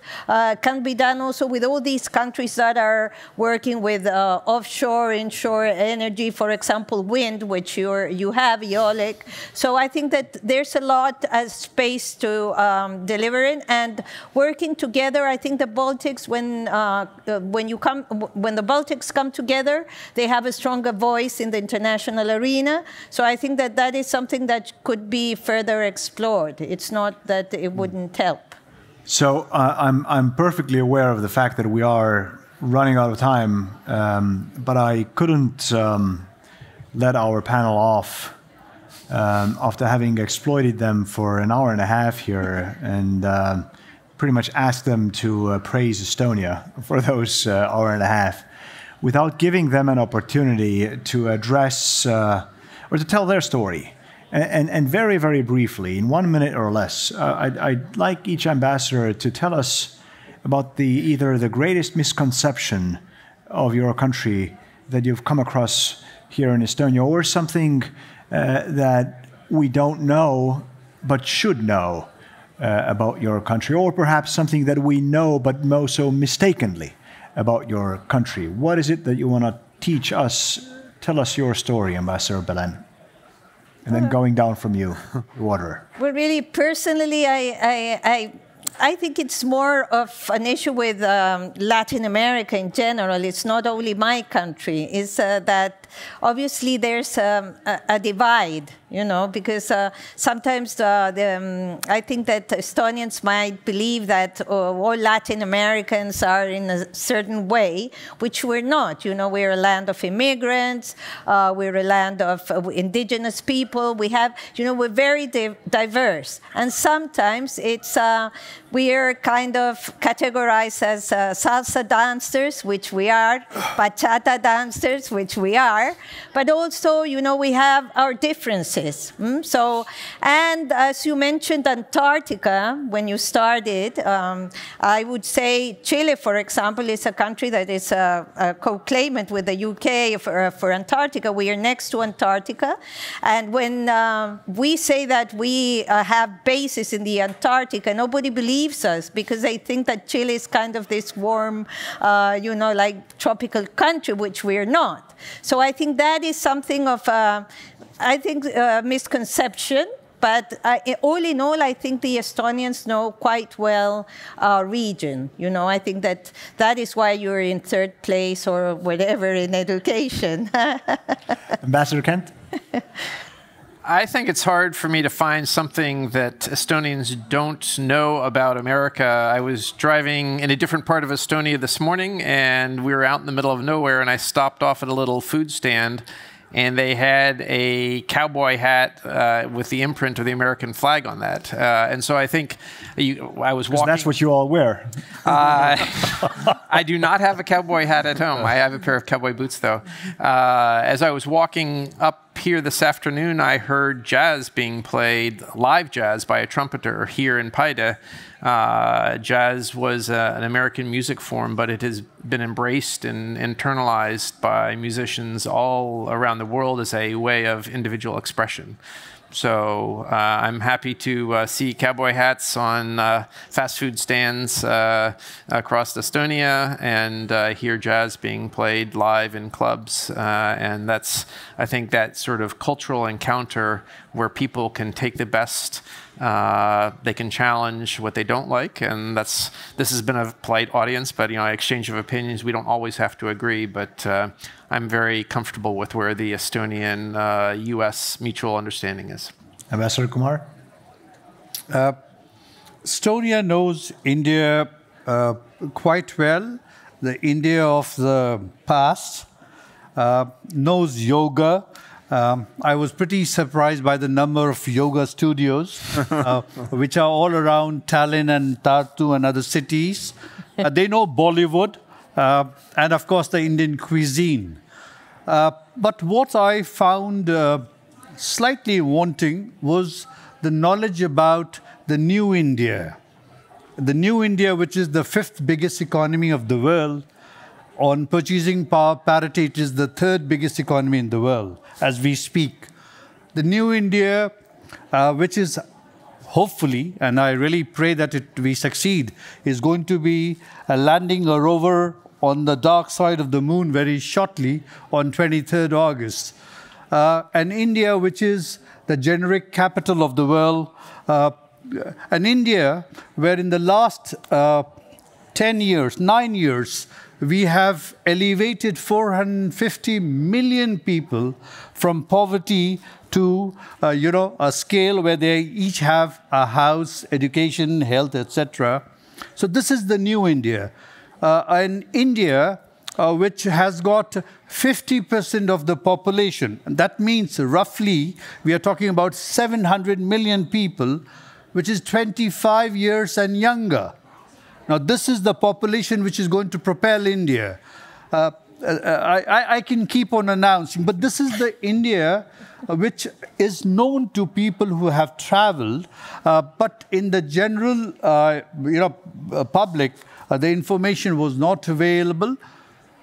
can be done also with all these countries that are working with offshore, inshore energy, for example, wind, which you have, Iolek. So I think that there's a lot of space to deliver in. And working together, I think the Baltics, when the Baltics come together, they have a stronger voice in the international arena. So I think that that is something that could be further explored. It's not that it wouldn't help. So I'm perfectly aware of the fact that we are running out of time, but I couldn't let our panel off after having exploited them for an hour and a half here and pretty much asked them to praise Estonia for those hour and a half, without giving them an opportunity to address or to tell their story. And very, very briefly, in 1 minute or less, I'd like each ambassador to tell us about either the greatest misconception of your country that you've come across here in Estonia, or something that we don't know but should know about your country, or perhaps something that we know but know so mistakenly about your country? What is it that you want to teach us? Tell us your story, Ambassador Belen. And then going down from you, water. Well, really, personally, I think it's more of an issue with Latin America in general. It's not only my country. It's that obviously there's a divide, you know, because sometimes I think that Estonians might believe that all Latin Americans are in a certain way, which we're not. You know, we're a land of immigrants. We're a land of indigenous people. We have, you know, we're very diverse. And sometimes it's, we are kind of categorized as salsa dancers, which we are, bachata dancers, which we are. But also, you know, we have our differences. So, and as you mentioned Antarctica, when you started, I would say Chile, for example, is a country that is a co-claimant with the UK for Antarctica. We are next to Antarctica. And when we say that we have bases in the Antarctica, nobody believes us because they think that Chile is kind of this warm, you know, like tropical country, which we are not. So I think that is something of, I think, misconception. But all in all, I think the Estonians know quite well our region. You know, I think that is why you're in third place or whatever in education. Ambassador Kent? I think it's hard for me to find something that Estonians don't know about America. I was driving in a different part of Estonia this morning, and we were out in the middle of nowhere, and I stopped off at a little food stand, and they had a cowboy hat with the imprint of the American flag on that. And so I think I was walking. That's what you all wear. I do not have a cowboy hat at home. I have a pair of cowboy boots, though. As I was walking up here this afternoon, I heard jazz being played, live jazz by a trumpeter here in Paide. Jazz was an American music form, but it has been embraced and internalized by musicians all around the world as a way of individual expression. So I'm happy to see cowboy hats on fast food stands across Estonia and hear jazz being played live in clubs. And that's, I think, that sort of cultural encounter where people can take the best. They can challenge what they don't like, and this has been a polite audience, but you know, exchange of opinions, we don't always have to agree, but I'm very comfortable with where the Estonian-US mutual understanding is. Ambassador Kumar? Estonia knows India quite well, the India of the past, knows yoga. I was pretty surprised by the number of yoga studios, which are all around Tallinn and Tartu and other cities. They know Bollywood and, of course, the Indian cuisine. But what I found slightly wanting was the knowledge about the new India. The new India, which is the fifth biggest economy of the world. On purchasing power parity, it is the third biggest economy in the world as we speak. The new India, which is hopefully, and I really pray that we succeed, is going to be landing a rover on the dark side of the moon very shortly on 23rd August. An India which is the generic capital of the world, an India where in the last 10 years, 9 years, we have elevated 450 million people from poverty to, a scale where they each have a house, education, health, etc. So this is the new India. An India which has got 50% of the population. And that means roughly, we are talking about 700 million people, which is 25 years and younger. Now, this is the population which is going to propel India. I can keep on announcing, but this is the India which is known to people who have traveled, but in the general, public, the information was not available.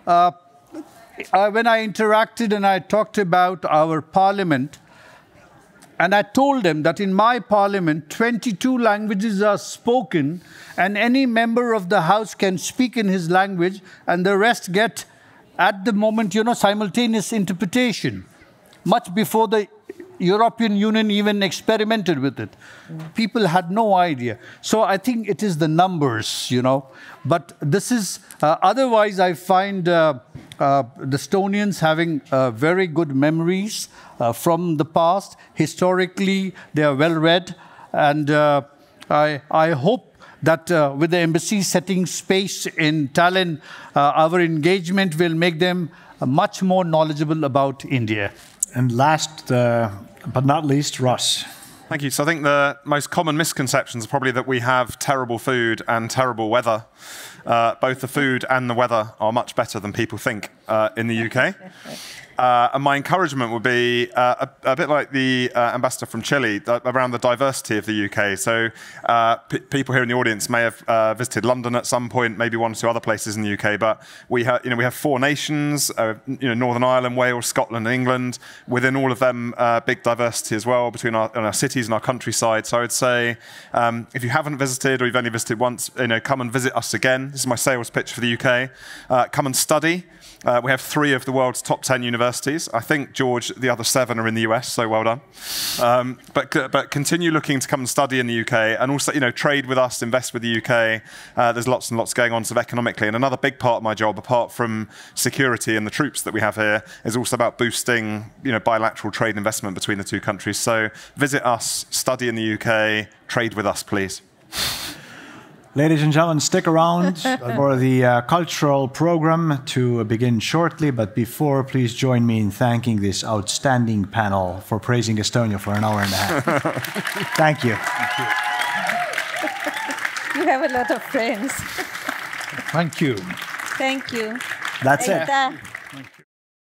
When I interacted and I talked about our parliament, And I told them that in my parliament, 22 languages are spoken, and any member of the House can speak in his language, and the rest get, at the moment, simultaneous interpretation, much before the European Union even experimented with it. People had no idea. So I think it is the numbers, But this is, otherwise I find the Estonians having very good memories from the past. Historically, they are well read. And I hope that with the embassy setting space in Tallinn, our engagement will make them much more knowledgeable about India. And last but not least, Russ. Thank you. So I think the most common misconceptions are probably that we have terrible food and terrible weather. Both the food and the weather are much better than people think in the UK. And my encouragement would be a bit like the ambassador from Chile around the diversity of the UK. So people here in the audience may have visited London at some point, maybe one or two other places in the UK. But we have 4 nations: Northern Ireland, Wales, Scotland, and England. Within all of them, big diversity as well between our cities and our countryside. So I would say, if you haven't visited or you've only visited once, come and visit us again. This is my sales pitch for the UK. Come and study. We have 3 of the world's top 10 universities. I think, George, the other 7 are in the US, so well done. But continue looking to come and study in the UK, and also, trade with us, invest with the UK. There's lots and lots going on sort of economically. And another big part of my job, apart from security and the troops that we have here, is also about boosting, bilateral trade investment between the 2 countries. So visit us, study in the UK, trade with us, please. Ladies and gentlemen, stick around for the cultural program to begin shortly. But before, please join me in thanking this outstanding panel for praising Estonia for an hour and a half. Thank you. You have a lot of friends. Thank you. Thank you. That's it. Aitäh.